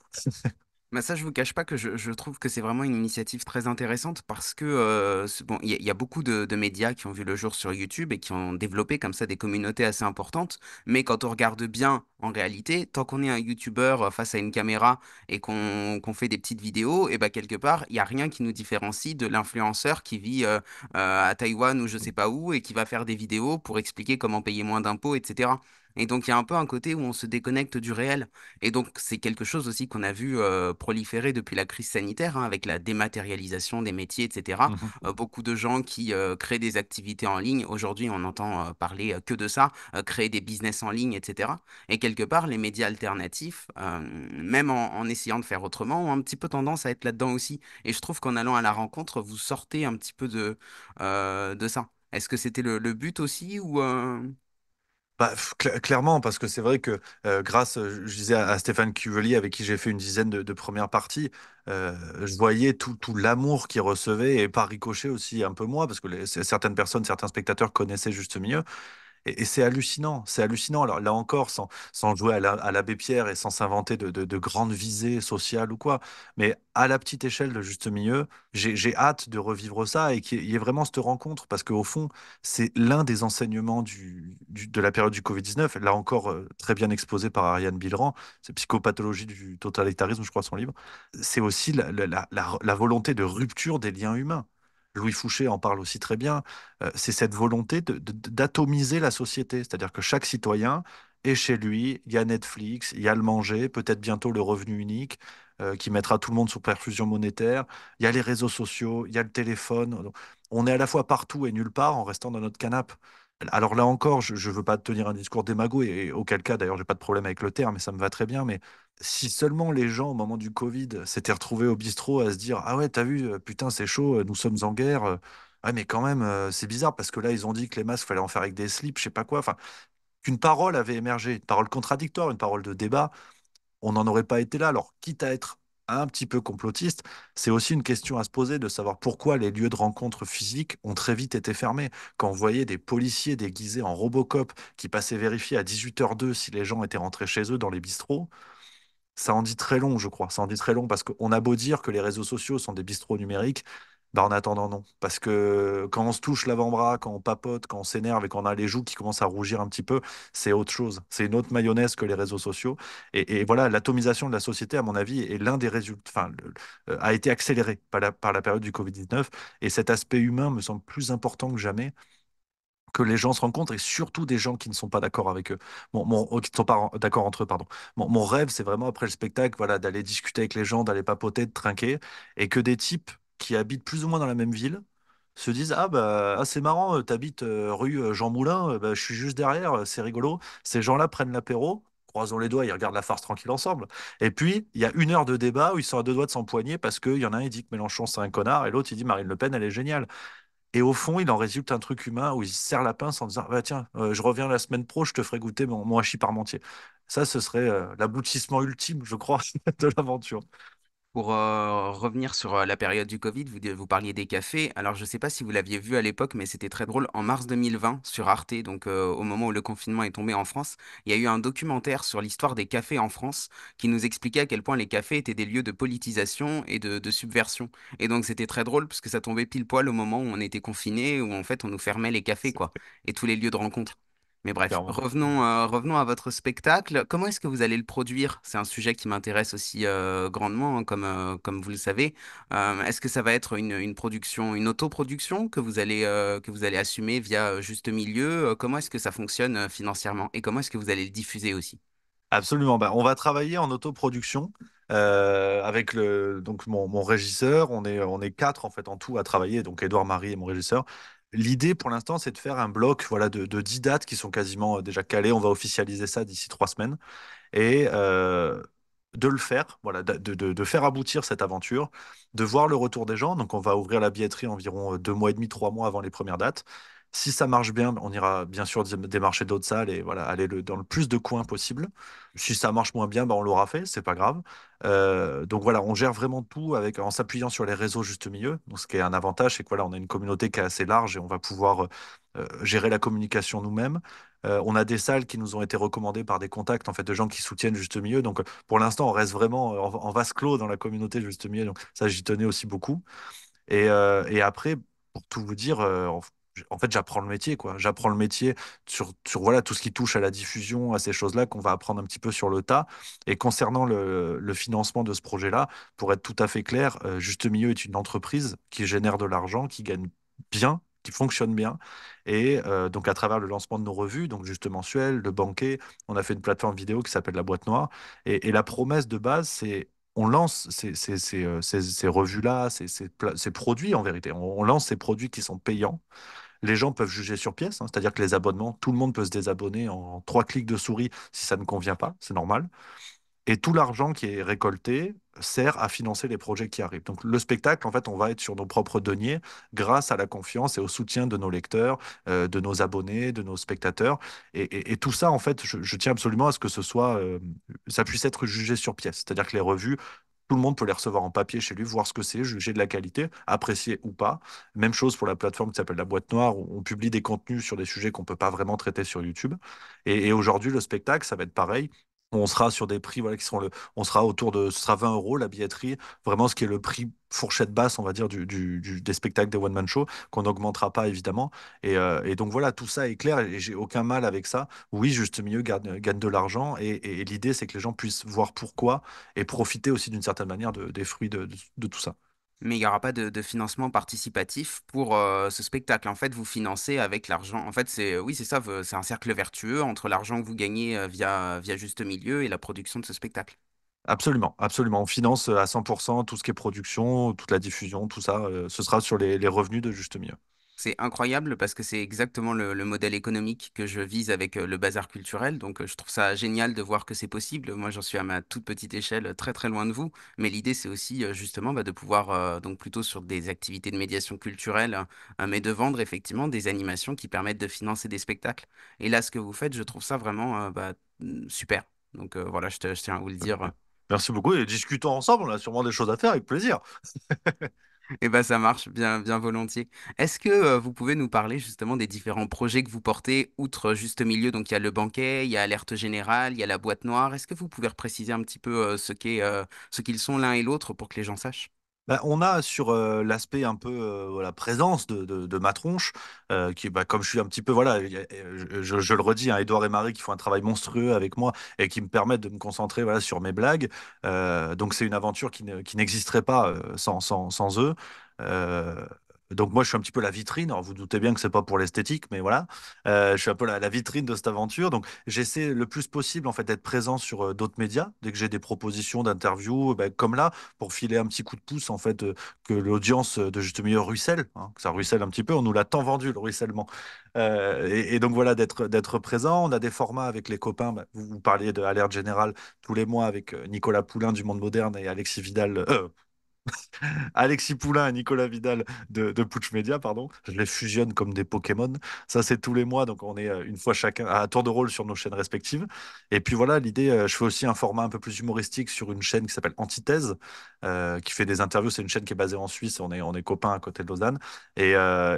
Bah ça, je vous cache pas que je trouve que c'est vraiment une initiative très intéressante parce que bon, il y a beaucoup de médias qui ont vu le jour sur YouTube et qui ont développé comme ça des communautés assez importantes. Mais quand on regarde bien, en réalité, tant qu'on est un YouTuber face à une caméra et qu'on fait des petites vidéos, et ben quelque part, il y a rien qui nous différencie de l'influenceur qui vit à Taïwan ou je sais pas où et qui va faire des vidéos pour expliquer comment payer moins d'impôts, etc. Et donc il y a un peu un côté où on se déconnecte du réel. Et donc, c'est quelque chose aussi qu'on a vu proliférer depuis la crise sanitaire, hein, avec la dématérialisation des métiers, etc. Mhm. Beaucoup de gens qui créent des activités en ligne. Aujourd'hui, on entend parler que de ça, créer des business en ligne, etc. Et quelque part, les médias alternatifs, même en essayant de faire autrement, ont un petit peu tendance à être là-dedans aussi. Et je trouve qu'en allant à la rencontre, vous sortez un petit peu de ça. Est-ce que c'était le but aussi ou Bah, clairement, parce que c'est vrai que grâce, je disais à Stéphane Cuvelier, avec qui j'ai fait une dizaine de premières parties, je voyais tout l'amour qu'il recevait, et par ricochet aussi un peu moi, parce que certaines personnes, certains spectateurs connaissaient juste mieux. Et c'est hallucinant, c'est hallucinant. Alors là encore, sans jouer à l'abbé Pierre et sans s'inventer de grandes visées sociales ou quoi, mais à la petite échelle de juste milieu, j'ai hâte de revivre ça et qu'il y ait vraiment cette rencontre, parce qu'au fond, c'est l'un des enseignements de la période du Covid-19, là encore très bien exposé par Ariane Bilran, c'est Psychopathologie du totalitarisme, je crois, son livre. C'est aussi la volonté de rupture des liens humains. Louis Fouché en parle aussi très bien. C'est cette volonté d'atomiser la société. C'est-à-dire que chaque citoyen est chez lui, il y a Netflix, il y a le manger, peut-être bientôt le revenu unique qui mettra tout le monde sous perfusion monétaire, il y a les réseaux sociaux, il y a le téléphone. Donc, on est à la fois partout et nulle part en restant dans notre canapé. Alors là encore, je ne veux pas tenir un discours démago, et auquel cas, d'ailleurs, j'ai pas de problème avec le terme, et ça me va très bien, mais si seulement les gens, au moment du Covid, s'étaient retrouvés au bistrot à se dire, ah ouais, t'as vu, putain, c'est chaud, nous sommes en guerre. Ouais, mais quand même, c'est bizarre parce que là, ils ont dit que les masques, fallait en faire avec des slips, je sais pas quoi. Enfin, qu'une parole avait émergé, une parole contradictoire, une parole de débat, on n'en aurait pas été là. Alors, quitte à être un petit peu complotiste, c'est aussi une question à se poser de savoir pourquoi les lieux de rencontre physiques ont très vite été fermés. Quand on voyait des policiers déguisés en Robocop qui passaient vérifier à 18h02 si les gens étaient rentrés chez eux dans les bistrots, ça en dit très long, je crois. Ça en dit très long parce qu'on a beau dire que les réseaux sociaux sont des bistrots numériques, bah en attendant, non. Parce que quand on se touche l'avant-bras, quand on papote, quand on s'énerve et qu'on a les joues qui commencent à rougir un petit peu, c'est autre chose. C'est une autre mayonnaise que les réseaux sociaux. Et voilà, l'atomisation de la société, à mon avis, est l'un des résultats, enfin, a été accéléré par la période du Covid-19. Et cet aspect humain me semble plus important que jamais, que les gens se rencontrent, et surtout des gens qui ne sont pas d'accord avec eux, qui ne sont pas d'accord entre eux, pardon. Mon rêve, c'est vraiment après le spectacle, voilà, d'aller discuter avec les gens, d'aller papoter, de trinquer, et que des types qui habitent plus ou moins dans la même ville se disent, ah bah ah, c'est marrant, t'habites rue Jean Moulin, bah, je suis juste derrière, c'est rigolo. Ces gens-là prennent l'apéro. Croisons les doigts, ils regardent la farce tranquille ensemble. Et puis, il y a une heure de débat où ils sont à deux doigts de s'empoigner parce qu'il y en a un, il dit que Mélenchon, c'est un connard, et l'autre, il dit Marine Le Pen, elle est géniale. Et au fond, il en résulte un truc humain où il se serre la pince en disant, bah, tiens, je reviens la semaine pro, je te ferai goûter mon hachis parmentier. Ça, ce serait l'aboutissement ultime, je crois, de l'aventure. Pour revenir sur la période du Covid, vous parliez des cafés. Alors, je ne sais pas si vous l'aviez vu à l'époque, mais c'était très drôle. En mars 2020, sur Arte, donc au moment où le confinement est tombé en France, il y a eu un documentaire sur l'histoire des cafés en France qui nous expliquait à quel point les cafés étaient des lieux de politisation et de subversion. Et donc, c'était très drôle parce que ça tombait pile poil au moment où on était confinés, où en fait, on nous fermait les cafés, quoi, et tous les lieux de rencontre. Mais bref, Clairement. revenons à votre spectacle. Comment est-ce que vous allez le produire? C'est un sujet qui m'intéresse aussi grandement, hein, comme vous le savez. Est-ce que ça va être une production, une autoproduction que vous allez assumer via Juste Milieu? Comment est-ce que ça fonctionne financièrement? Et comment est-ce que vous allez le diffuser aussi? Absolument. Bah, on va travailler en autoproduction avec donc mon régisseur. On est quatre en fait en tout à travailler, donc Édouard Marie et mon régisseur. L'idée pour l'instant, c'est de faire un bloc voilà, de 10 dates qui sont quasiment déjà calées. On va officialiser ça d'ici 3 semaines. Et de le faire, voilà, de faire aboutir cette aventure, de voir le retour des gens. Donc, on va ouvrir la billetterie environ 2 mois et demi, 3 mois avant les premières dates. Si ça marche bien, on ira bien sûr démarcher d'autres salles et voilà, aller dans le plus de coins possible. Si ça marche moins bien, on l'aura fait, c'est pas grave. Donc voilà, on gère vraiment tout en s'appuyant sur les réseaux juste milieu. Donc, ce qui est un avantage, c'est que voilà, on a une communauté qui est assez large et on va pouvoir gérer la communication nous-mêmes. On a des salles qui nous ont été recommandées par des contacts en fait de gens qui soutiennent juste milieu. Donc pour l'instant, on reste vraiment en vase clos dans la communauté juste milieu. Donc ça, j'y tenais aussi beaucoup. Et après, pour tout vous dire, en fait, j'apprends le métier, quoi. J'apprends le métier sur voilà, tout ce qui touche à la diffusion, à ces choses-là qu'on va apprendre un petit peu sur le tas. Et concernant le financement de ce projet-là, pour être tout à fait clair, Juste Milieu est une entreprise qui génère de l'argent, qui gagne bien, qui fonctionne bien. Et donc, à travers le lancement de nos revues, donc Juste Mensuel, Le Banquet, on a fait une plateforme vidéo qui s'appelle La Boîte Noire. Et la promesse de base, c'est on lance ces revues-là, ces produits en vérité. On lance ces produits qui sont payants. Les gens peuvent juger sur pièce, hein, c'est-à-dire que les abonnements, tout le monde peut se désabonner en 3 clics de souris si ça ne convient pas, c'est normal. Et tout l'argent qui est récolté sert à financer les projets qui arrivent. Donc le spectacle, en fait, on va être sur nos propres deniers grâce à la confiance et au soutien de nos lecteurs, de nos abonnés, de nos spectateurs. Et tout ça, en fait, je tiens absolument à ce que ça puisse être jugé sur pièce. C'est-à-dire que les revues, tout le monde peut les recevoir en papier chez lui, voir ce que c'est, juger de la qualité, apprécier ou pas. Même chose pour la plateforme qui s'appelle La Boîte Noire, où on publie des contenus sur des sujets qu'on ne peut pas vraiment traiter sur YouTube. Et aujourd'hui, le spectacle, ça va être pareil. On sera sur des prix voilà, on sera autour de, ce sera 20 euros la billetterie, vraiment ce qui est le prix fourchette basse, on va dire, des spectacles des one-man show, qu'on n'augmentera pas évidemment. Et donc voilà, tout ça est clair et j'ai aucun mal avec ça. Oui, Juste Milieu gagne de l'argent et l'idée c'est que les gens puissent voir pourquoi et profiter aussi d'une certaine manière des fruits de tout ça. Mais il n'y aura pas de financement participatif pour ce spectacle. En fait, vous financez avec l'argent. En fait, oui, c'est ça, c'est un cercle vertueux entre l'argent que vous gagnez via Juste Milieu et la production de ce spectacle. Absolument, absolument. On finance à 100% tout ce qui est production, toute la diffusion, tout ça. Ce sera sur les revenus de Juste Milieu. C'est incroyable parce que c'est exactement le modèle économique que je vise avec le bazar culturel. Donc, je trouve ça génial de voir que c'est possible. Moi, j'en suis à ma toute petite échelle, très très loin de vous. Mais l'idée, c'est aussi justement de pouvoir, donc plutôt sur des activités de médiation culturelle, mais de vendre effectivement des animations qui permettent de financer des spectacles. Et là, ce que vous faites, je trouve ça vraiment super. Donc, voilà, je tiens à vous le dire. Merci beaucoup et discutons ensemble. On a sûrement des choses à faire avec plaisir. Eh ben, ça marche bien, bien volontiers. Est-ce que vous pouvez nous parler justement des différents projets que vous portez, outre Juste Milieu? Donc, il y a le banquet, il y a Alerte Générale, il y a la boîte noire. Est-ce que vous pouvez repréciser un petit peu ce qu'ils sont l'un et l'autre pour que les gens sachent? On a sur l'aspect un peu voilà, présence de ma tronche, qui, comme je suis un petit peu, voilà, je le redis, hein, Edouard et Marie qui font un travail monstrueux avec moi et qui me permettent de me concentrer voilà, sur mes blagues. Donc c'est une aventure qui n'existerait pas sans eux. Euh, donc moi je suis un petit peu la vitrine. Alors vous doutez bien que c'est pas pour l'esthétique, mais voilà, je suis un peu la vitrine de cette aventure. Donc j'essaie le plus possible en fait d'être présent sur d'autres médias dès que j'ai des propositions d'interviews, comme là pour filer un petit coup de pouce, en fait, que l'audience de Juste Milieu ruisselle, hein, que ça ruisselle un petit peu. On nous l'a tant vendu, le ruissellement. Et donc voilà, d'être présent. On a des formats avec les copains. Vous parliez de Alerte Générale tous les mois avec Nicolas Poulain du Monde Moderne et Alexis Vidal, Alexis Poulain et Nicolas Vidal de Putsch Média, pardon. Je les fusionne comme des Pokémon. Ça, c'est tous les mois. Donc, on est une fois chacun à tour de rôle sur nos chaînes respectives. Et puis voilà, l'idée, je fais aussi un format un peu plus humoristique sur une chaîne qui s'appelle Antithèse, qui fait des interviews. C'est une chaîne qui est basée en Suisse. On est copains à côté de Lausanne. Et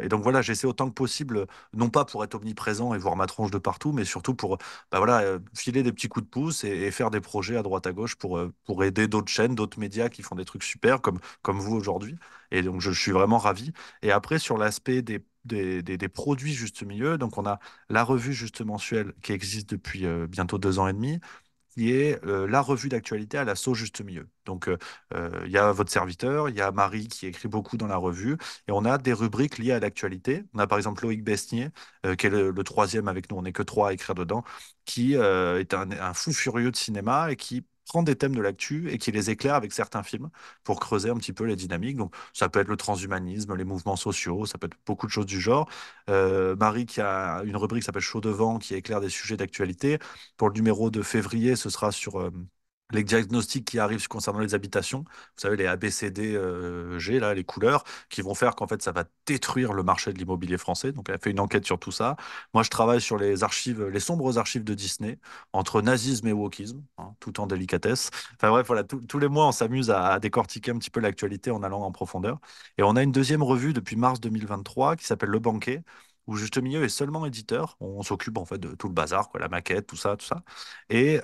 donc voilà, j'essaie autant que possible, non pas pour être omniprésent et voir ma tronche de partout, mais surtout pour voilà, filer des petits coups de pouce et faire des projets à droite à gauche pour aider d'autres chaînes, d'autres médias qui font des trucs super, comme vous aujourd'hui. Et donc, je suis vraiment ravi. Et après, sur l'aspect des produits juste milieu, donc on a la revue juste mensuelle qui existe depuis bientôt 2 ans et demi, qui est la revue d'actualité à la sauce juste milieu. Donc, il y a votre serviteur, il y a Marie qui écrit beaucoup dans la revue, et on a des rubriques liées à l'actualité. On a par exemple Loïc Besnier, qui est le troisième avec nous, on n'est que trois à écrire dedans, qui est un fou furieux de cinéma et qui prend des thèmes de l'actu et qui les éclaire avec certains films pour creuser un petit peu les dynamiques. Donc, ça peut être le transhumanisme, les mouvements sociaux, ça peut être beaucoup de choses du genre. Marie qui a une rubrique qui s'appelle Chaud devant, qui éclaire des sujets d'actualité. Pour le numéro de février, ce sera sur les diagnostics qui arrivent concernant les habitations, vous savez, les ABCD G, là, les couleurs, qui vont faire qu'en fait, ça va détruire le marché de l'immobilier français. Donc, elle a fait une enquête sur tout ça. Moi, je travaille sur les archives, les sombres archives de Disney, entre nazisme et wokisme, hein, tout en délicatesse. Enfin bref, voilà, tous les mois, on s'amuse à décortiquer un petit peu l'actualité en allant en profondeur. Et on a une deuxième revue depuis mars 2023 qui s'appelle Le Banquet, où Juste Milieu est seulement éditeur. On s'occupe en fait de tout le bazar, quoi, la maquette, tout ça, tout ça. Et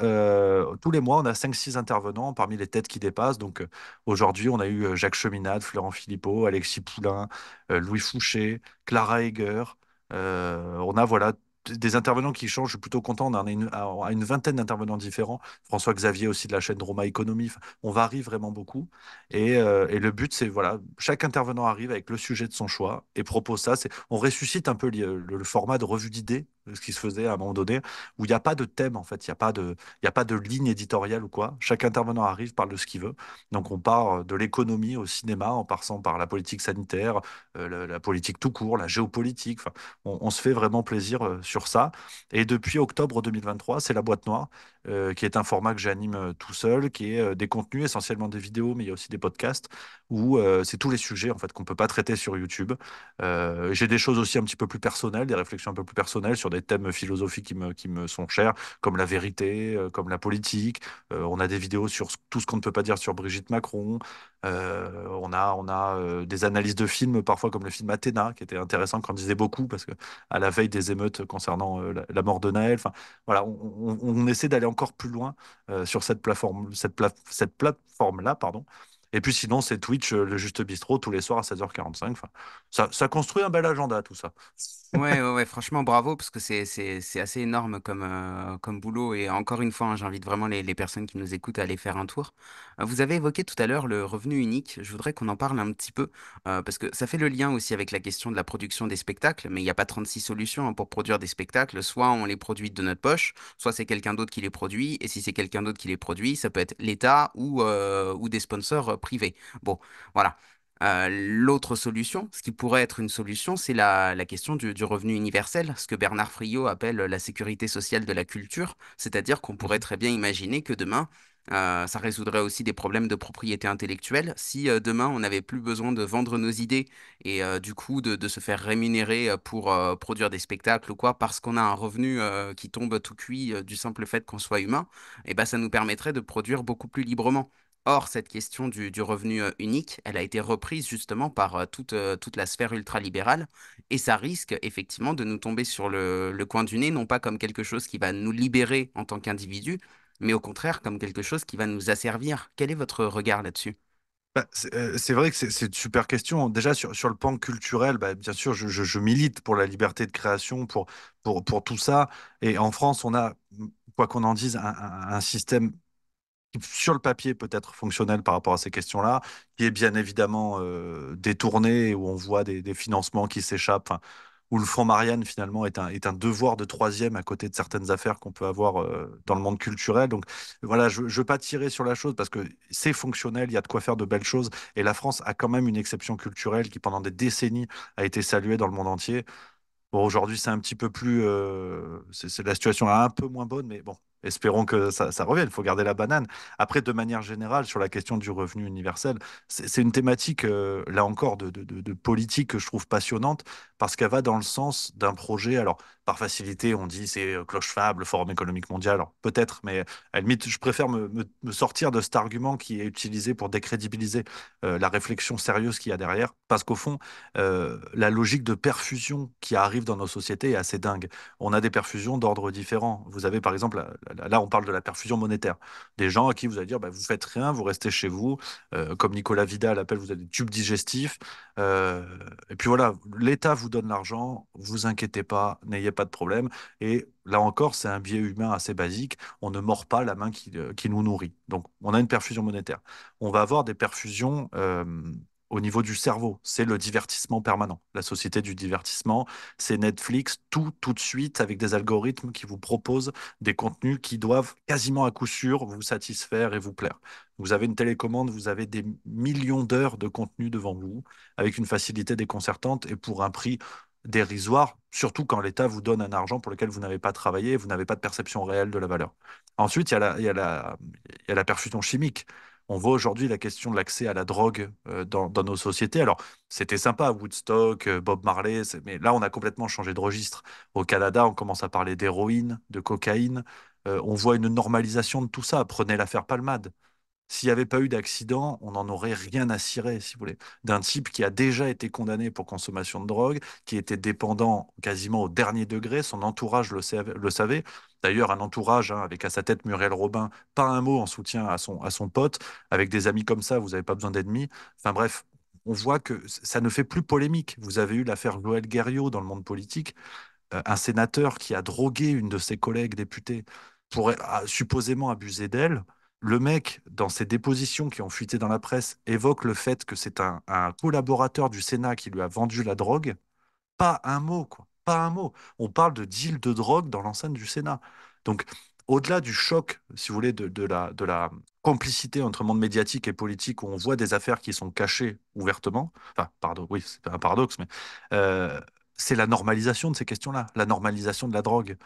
tous les mois, on a cinq six intervenants parmi les têtes qui dépassent. Donc aujourd'hui, on a eu Jacques Cheminade, Florent Philippot, Alexis Poulain, Louis Fouché, Clara Heger. On a voilà des intervenants qui changent. Je suis plutôt content. On en a une vingtaine d'intervenants différents. François Xavier aussi de la chaîne Roma Economy. Enfin, on varie vraiment beaucoup. Et le but, c'est voilà, chaque intervenant arrive avec le sujet de son choix et propose ça. On ressuscite un peu le format de revue d'idées, ce qui se faisait à un moment donné où il n'y a pas de thème, en fait, il y a pas de ligne éditoriale ou quoi. Chaque intervenant arrive, parle de ce qu'il veut. Donc on part de l'économie au cinéma, en passant par la politique sanitaire, la politique tout court, la géopolitique. Enfin, on se fait vraiment plaisir sur ça. Et depuis octobre 2023, c'est la boîte noire, qui est un format que j'anime tout seul, qui est des contenus, essentiellement des vidéos, mais il y a aussi des podcasts, où c'est tous les sujets en fait qu'on peut pas traiter sur YouTube. J'ai des choses aussi un petit peu plus personnelles, des réflexions un peu plus personnelles sur des thèmes philosophiques qui me sont chers, comme la vérité, comme la politique. On a des vidéos sur tout ce qu'on ne peut pas dire sur Brigitte Macron. On a des analyses de films, parfois comme le film Athéna, qui était intéressant, qu'on disait beaucoup, parce que à la veille des émeutes concernant la mort de Naël, enfin, voilà, on essaie d'aller encore plus loin sur cette plateforme-là, pardon. Et puis sinon, c'est Twitch, le Juste Bistrot, tous les soirs à 16h45. Enfin, ça construit un bel agenda, tout ça. Ouais, ouais, ouais, franchement, bravo, parce que c'est assez énorme comme boulot. Et encore une fois, hein, j'invite vraiment les personnes qui nous écoutent à aller faire un tour. Vous avez évoqué tout à l'heure le revenu unique. Je voudrais qu'on en parle un petit peu, parce que ça fait le lien aussi avec la question de la production des spectacles. Mais il n'y a pas 36 solutions, hein, pour produire des spectacles. Soit on les produit de notre poche, soit c'est quelqu'un d'autre qui les produit. Et si c'est quelqu'un d'autre qui les produit, ça peut être l'État ou des sponsors privés. Bon, voilà. L'autre solution, ce qui pourrait être une solution, c'est la question du revenu universel, ce que Bernard Friot appelle la sécurité sociale de la culture, c'est-à-dire qu'on pourrait Mhm. très bien imaginer que demain, ça résoudrait aussi des problèmes de propriété intellectuelle. Si demain, on n'avait plus besoin de vendre nos idées et du coup de se faire rémunérer pour produire des spectacles ou quoi, parce qu'on a un revenu qui tombe tout cuit du simple fait qu'on soit humain, et ben, ça nous permettrait de produire beaucoup plus librement. Or, cette question du revenu unique, elle a été reprise justement par toute la sphère ultralibérale et ça risque effectivement de nous tomber sur le coin du nez, non pas comme quelque chose qui va nous libérer en tant qu'individu, mais au contraire comme quelque chose qui va nous asservir. Quel est votre regard là-dessus? Bah, c'est vrai que c'est une super question. Déjà, sur le plan culturel, bah, bien sûr, je milite pour la liberté de création, pour tout ça. Et en France, on a, quoi qu'on en dise, un système qui, sur le papier, peut être fonctionnel par rapport à ces questions-là, qui est bien évidemment détourné, où on voit des financements qui s'échappent, enfin, où le fonds Marianne, finalement, est un devoir de troisième à côté de certaines affaires qu'on peut avoir dans le monde culturel. Donc voilà, je ne veux pas tirer sur la chose parce que c'est fonctionnel, il y a de quoi faire de belles choses. Et la France a quand même une exception culturelle qui, pendant des décennies, a été saluée dans le monde entier. Bon, aujourd'hui, c'est un petit peu plus. La situation est un peu moins bonne, mais bon, espérons que ça revienne. Il faut garder la banane. Après, de manière générale, sur la question du revenu universel, c'est une thématique, là encore, de politique que je trouve passionnante parce qu'elle va dans le sens d'un projet. Alors, par facilité, on dit c'est cloche-fable, le Forum économique mondial. Alors, peut-être, mais à la limite, je préfère me sortir de cet argument qui est utilisé pour décrédibiliser la réflexion sérieuse qu'il y a derrière. Parce qu'au fond, la logique de perfusion qui arrive dans nos sociétés est assez dingue. On a des perfusions d'ordre différents. Vous avez par exemple, là, on parle de la perfusion monétaire. Des gens à qui vous allez dire, bah, vous faites rien, vous restez chez vous. Comme Nicolas Vidal appelle, vous avez des tubes digestifs. Euh, et puis voilà, l'État vous donne l'argent, vous inquiétez pas, n'ayez pas de problème. Et là encore, c'est un biais humain assez basique. On ne mord pas la main qui nous nourrit. Donc, on a une perfusion monétaire. On va avoir des perfusions au niveau du cerveau. C'est le divertissement permanent. La société du divertissement, c'est Netflix, tout de suite, avec des algorithmes qui vous proposent des contenus qui doivent quasiment à coup sûr vous satisfaire et vous plaire. Vous avez une télécommande, vous avez des millions d'heures de contenu devant vous, avec une facilité déconcertante et pour un prix. dérisoire, surtout quand l'État vous donne un argent pour lequel vous n'avez pas travaillé et vous n'avez pas de perception réelle de la valeur. Ensuite, il y a la perfusion chimique. On voit aujourd'hui la question de l'accès à la drogue dans nos sociétés. Alors, c'était sympa, Woodstock, Bob Marley, mais là, on a complètement changé de registre. Au Canada, on commence à parler d'héroïne, de cocaïne. On voit une normalisation de tout ça. Prenez l'affaire Palmade. S'il n'y avait pas eu d'accident, on n'en aurait rien à cirer, si vous voulez, d'un type qui a déjà été condamné pour consommation de drogue, qui était dépendant quasiment au dernier degré, son entourage le savait. D'ailleurs, un entourage avec à sa tête Muriel Robin, pas un mot en soutien à son pote. Avec des amis comme ça, vous n'avez pas besoin d'ennemis. Enfin bref, on voit que ça ne fait plus polémique. Vous avez eu l'affaire Joël Guerriau dans le monde politique, un sénateur qui a drogué une de ses collègues députées pour supposément abuser d'elle. Le mec, dans ses dépositions qui ont fuité dans la presse, évoque le fait que c'est un collaborateur du Sénat qui lui a vendu la drogue. Pas un mot, quoi. Pas un mot. On parle de deal de drogue dans l'enceinte du Sénat. Donc, au-delà du choc, si vous voulez, de la complicité entre monde médiatique et politique, où on voit des affaires qui sont cachées ouvertement, enfin, pardon, oui, c'est un paradoxe, mais euh, c'est la normalisation de ces questions-là, la normalisation de la drogue.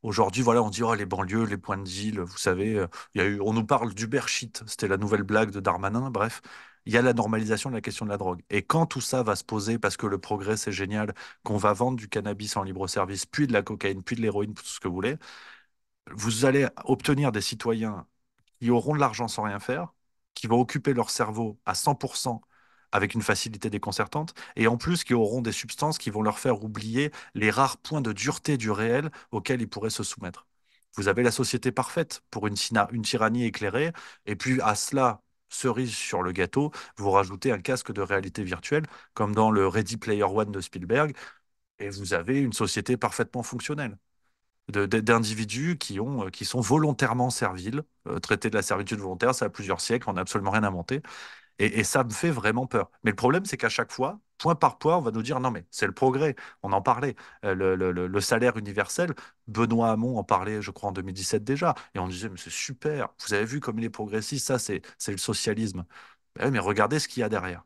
Aujourd'hui, voilà, on dit, oh, les banlieues, les points de deal, vous savez, il y a eu, on nous parle d'Uber shit, c'était la nouvelle blague de Darmanin, bref, il y a la normalisation de la question de la drogue. Et quand tout ça va se poser, parce que le progrès, c'est génial, qu'on va vendre du cannabis en libre-service, puis de la cocaïne, puis de l'héroïne, tout ce que vous voulez, vous allez obtenir des citoyens qui auront de l'argent sans rien faire, qui vont occuper leur cerveau à 100% avec une facilité déconcertante, et en plus qui auront des substances qui vont leur faire oublier les rares points de dureté du réel auxquels ils pourraient se soumettre. Vous avez la société parfaite pour une tyrannie éclairée, et puis à cela, cerise sur le gâteau, vous rajoutez un casque de réalité virtuelle, comme dans le Ready Player One de Spielberg, et vous avez une société parfaitement fonctionnelle d'individus qui sont volontairement serviles. Traiter de la servitude volontaire, ça a plusieurs siècles, on n'a absolument rien inventé. Et ça me fait vraiment peur. Mais le problème, c'est qu'à chaque fois, point par point, on va nous dire non, mais c'est le progrès. On en parlait. Le salaire universel, Benoît Hamon en parlait, je crois, en 2017 déjà. Et on disait, mais c'est super. Vous avez vu comme il est progressiste, ça, c'est le socialisme. Mais regardez ce qu'il y a derrière.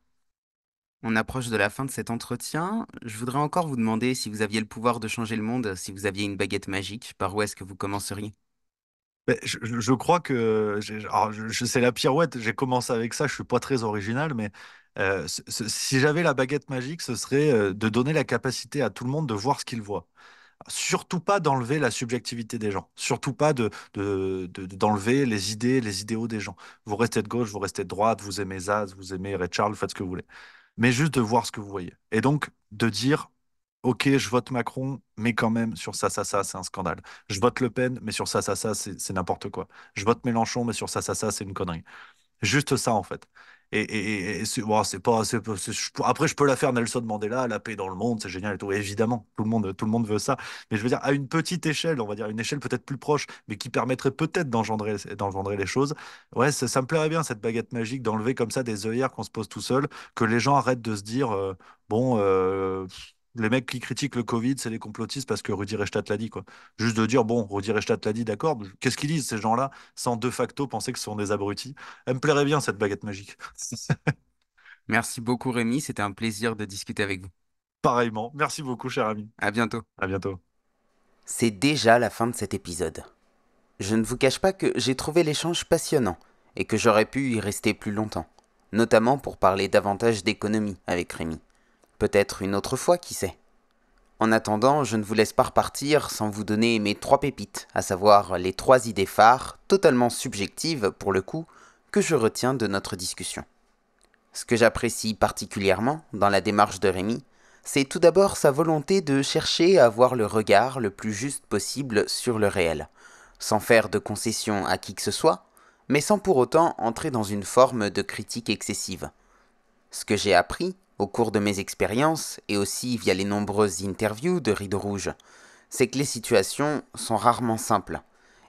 On approche de la fin de cet entretien. Je voudrais encore vous demander si vous aviez le pouvoir de changer le monde, si vous aviez une baguette magique, par où est-ce que vous commenceriez? Mais je crois que alors, c'est la pirouette. J'ai commencé avec ça. Je suis pas très original, mais si j'avais la baguette magique, ce serait de donner la capacité à tout le monde de voir ce qu'il voit. Surtout pas d'enlever la subjectivité des gens. Surtout pas d'enlever les idées, les idéaux des gens. Vous restez de gauche, vous restez de droite, vous aimez Zaz, vous aimez Ray Charles, faites ce que vous voulez. Mais juste de voir ce que vous voyez. Et donc de dire, OK, je vote Macron, mais quand même, sur ça, c'est un scandale. Je vote Le Pen, mais sur ça, c'est n'importe quoi. Je vote Mélenchon, mais sur ça, c'est une connerie. Juste ça, en fait. Et c'est pas. Après, je peux la faire Nelson Mandela, la paix dans le monde, c'est génial et tout. Et évidemment, tout le monde veut ça. Mais je veux dire, à une petite échelle, on va dire, une échelle peut-être plus proche, mais qui permettrait peut-être d'engendrer les choses. Ouais, ça me plairait bien, cette baguette magique, d'enlever comme ça des œillères qu'on se pose tout seul, que les gens arrêtent de se dire, bon, les mecs qui critiquent le Covid, c'est les complotistes parce que Rudi Reichstadt l'a dit, quoi. Juste de dire, bon, Rudi Reichstadt l'a dit, d'accord, mais qu'est-ce qu'ils disent, ces gens-là, sans de facto penser que ce sont des abrutis? Elle me plairait bien, cette baguette magique. Merci beaucoup Rémi, c'était un plaisir de discuter avec vous. Pareillement. Merci beaucoup, cher ami. À bientôt. À bientôt. C'est déjà la fin de cet épisode. Je ne vous cache pas que j'ai trouvé l'échange passionnant et que j'aurais pu y rester plus longtemps, notamment pour parler davantage d'économie avec Rémi. Peut-être une autre fois, qui sait. En attendant, je ne vous laisse pas repartir sans vous donner mes 3 pépites, à savoir les 3 idées phares, totalement subjectives pour le coup, que je retiens de notre discussion. Ce que j'apprécie particulièrement dans la démarche de Rémi, c'est tout d'abord sa volonté de chercher à avoir le regard le plus juste possible sur le réel, sans faire de concessions à qui que ce soit, mais sans pour autant entrer dans une forme de critique excessive. Ce que j'ai appris, au cours de mes expériences, et aussi via les nombreuses interviews de Rideau Rouge, c'est que les situations sont rarement simples,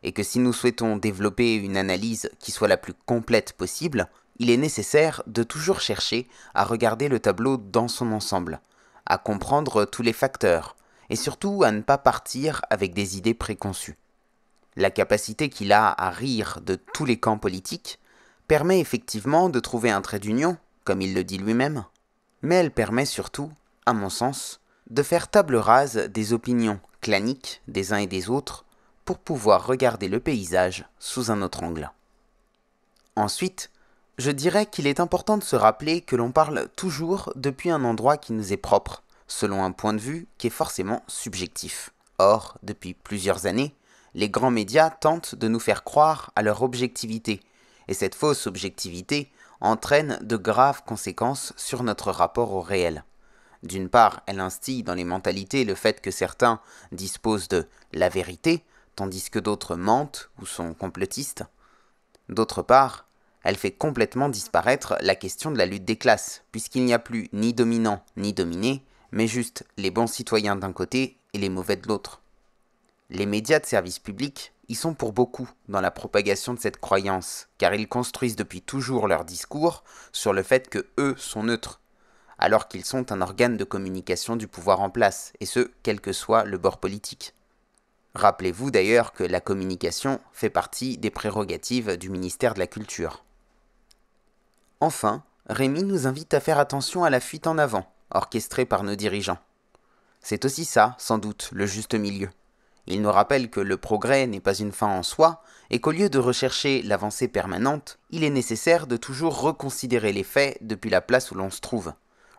et que si nous souhaitons développer une analyse qui soit la plus complète possible, il est nécessaire de toujours chercher à regarder le tableau dans son ensemble, à comprendre tous les facteurs, et surtout à ne pas partir avec des idées préconçues. La capacité qu'il a à rire de tous les camps politiques permet effectivement de trouver un trait d'union, comme il le dit lui-même, mais elle permet surtout, à mon sens, de faire table rase des opinions claniques des uns et des autres pour pouvoir regarder le paysage sous un autre angle. Ensuite, je dirais qu'il est important de se rappeler que l'on parle toujours depuis un endroit qui nous est propre, selon un point de vue qui est forcément subjectif. Or, depuis plusieurs années, les grands médias tentent de nous faire croire à leur objectivité, et cette fausse objectivité entraîne de graves conséquences sur notre rapport au réel. D'une part, elle instille dans les mentalités le fait que certains disposent de la vérité, tandis que d'autres mentent ou sont complotistes. D'autre part, elle fait complètement disparaître la question de la lutte des classes, puisqu'il n'y a plus ni dominant ni dominé, mais juste les bons citoyens d'un côté et les mauvais de l'autre. Les médias de service public y sont pour beaucoup dans la propagation de cette croyance, car ils construisent depuis toujours leur discours sur le fait que eux sont neutres, alors qu'ils sont un organe de communication du pouvoir en place, et ce, quel que soit le bord politique. Rappelez-vous d'ailleurs que la communication fait partie des prérogatives du ministère de la Culture. Enfin, Rémi nous invite à faire attention à la fuite en avant, orchestrée par nos dirigeants. C'est aussi ça, sans doute, le juste milieu. Il nous rappelle que le progrès n'est pas une fin en soi, et qu'au lieu de rechercher l'avancée permanente, il est nécessaire de toujours reconsidérer les faits depuis la place où l'on se trouve.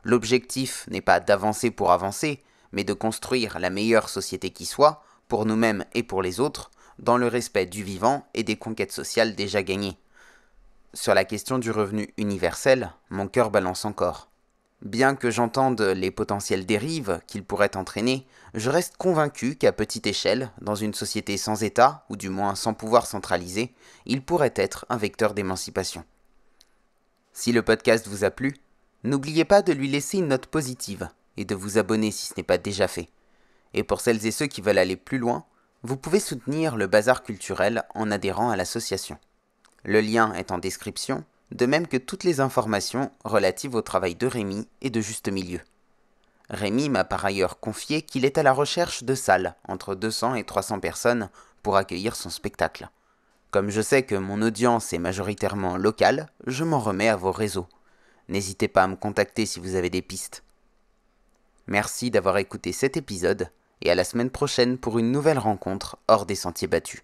L'objectif n'est pas d'avancer pour avancer, mais de construire la meilleure société qui soit, pour nous-mêmes et pour les autres, dans le respect du vivant et des conquêtes sociales déjà gagnées. Sur la question du revenu universel, mon cœur balance encore. Bien que j'entende les potentielles dérives qu'il pourrait entraîner, je reste convaincu qu'à petite échelle, dans une société sans État, ou du moins sans pouvoir centralisé, il pourrait être un vecteur d'émancipation. Si le podcast vous a plu, n'oubliez pas de lui laisser une note positive et de vous abonner si ce n'est pas déjà fait. Et pour celles et ceux qui veulent aller plus loin, vous pouvez soutenir le Bazar culturel en adhérant à l'association. Le lien est en description, de même que toutes les informations relatives au travail de Rémi et de Juste Milieu. Rémi m'a par ailleurs confié qu'il est à la recherche de salles entre 200 et 300 personnes pour accueillir son spectacle. Comme je sais que mon audience est majoritairement locale, je m'en remets à vos réseaux. N'hésitez pas à me contacter si vous avez des pistes. Merci d'avoir écouté cet épisode et à la semaine prochaine pour une nouvelle rencontre hors des sentiers battus.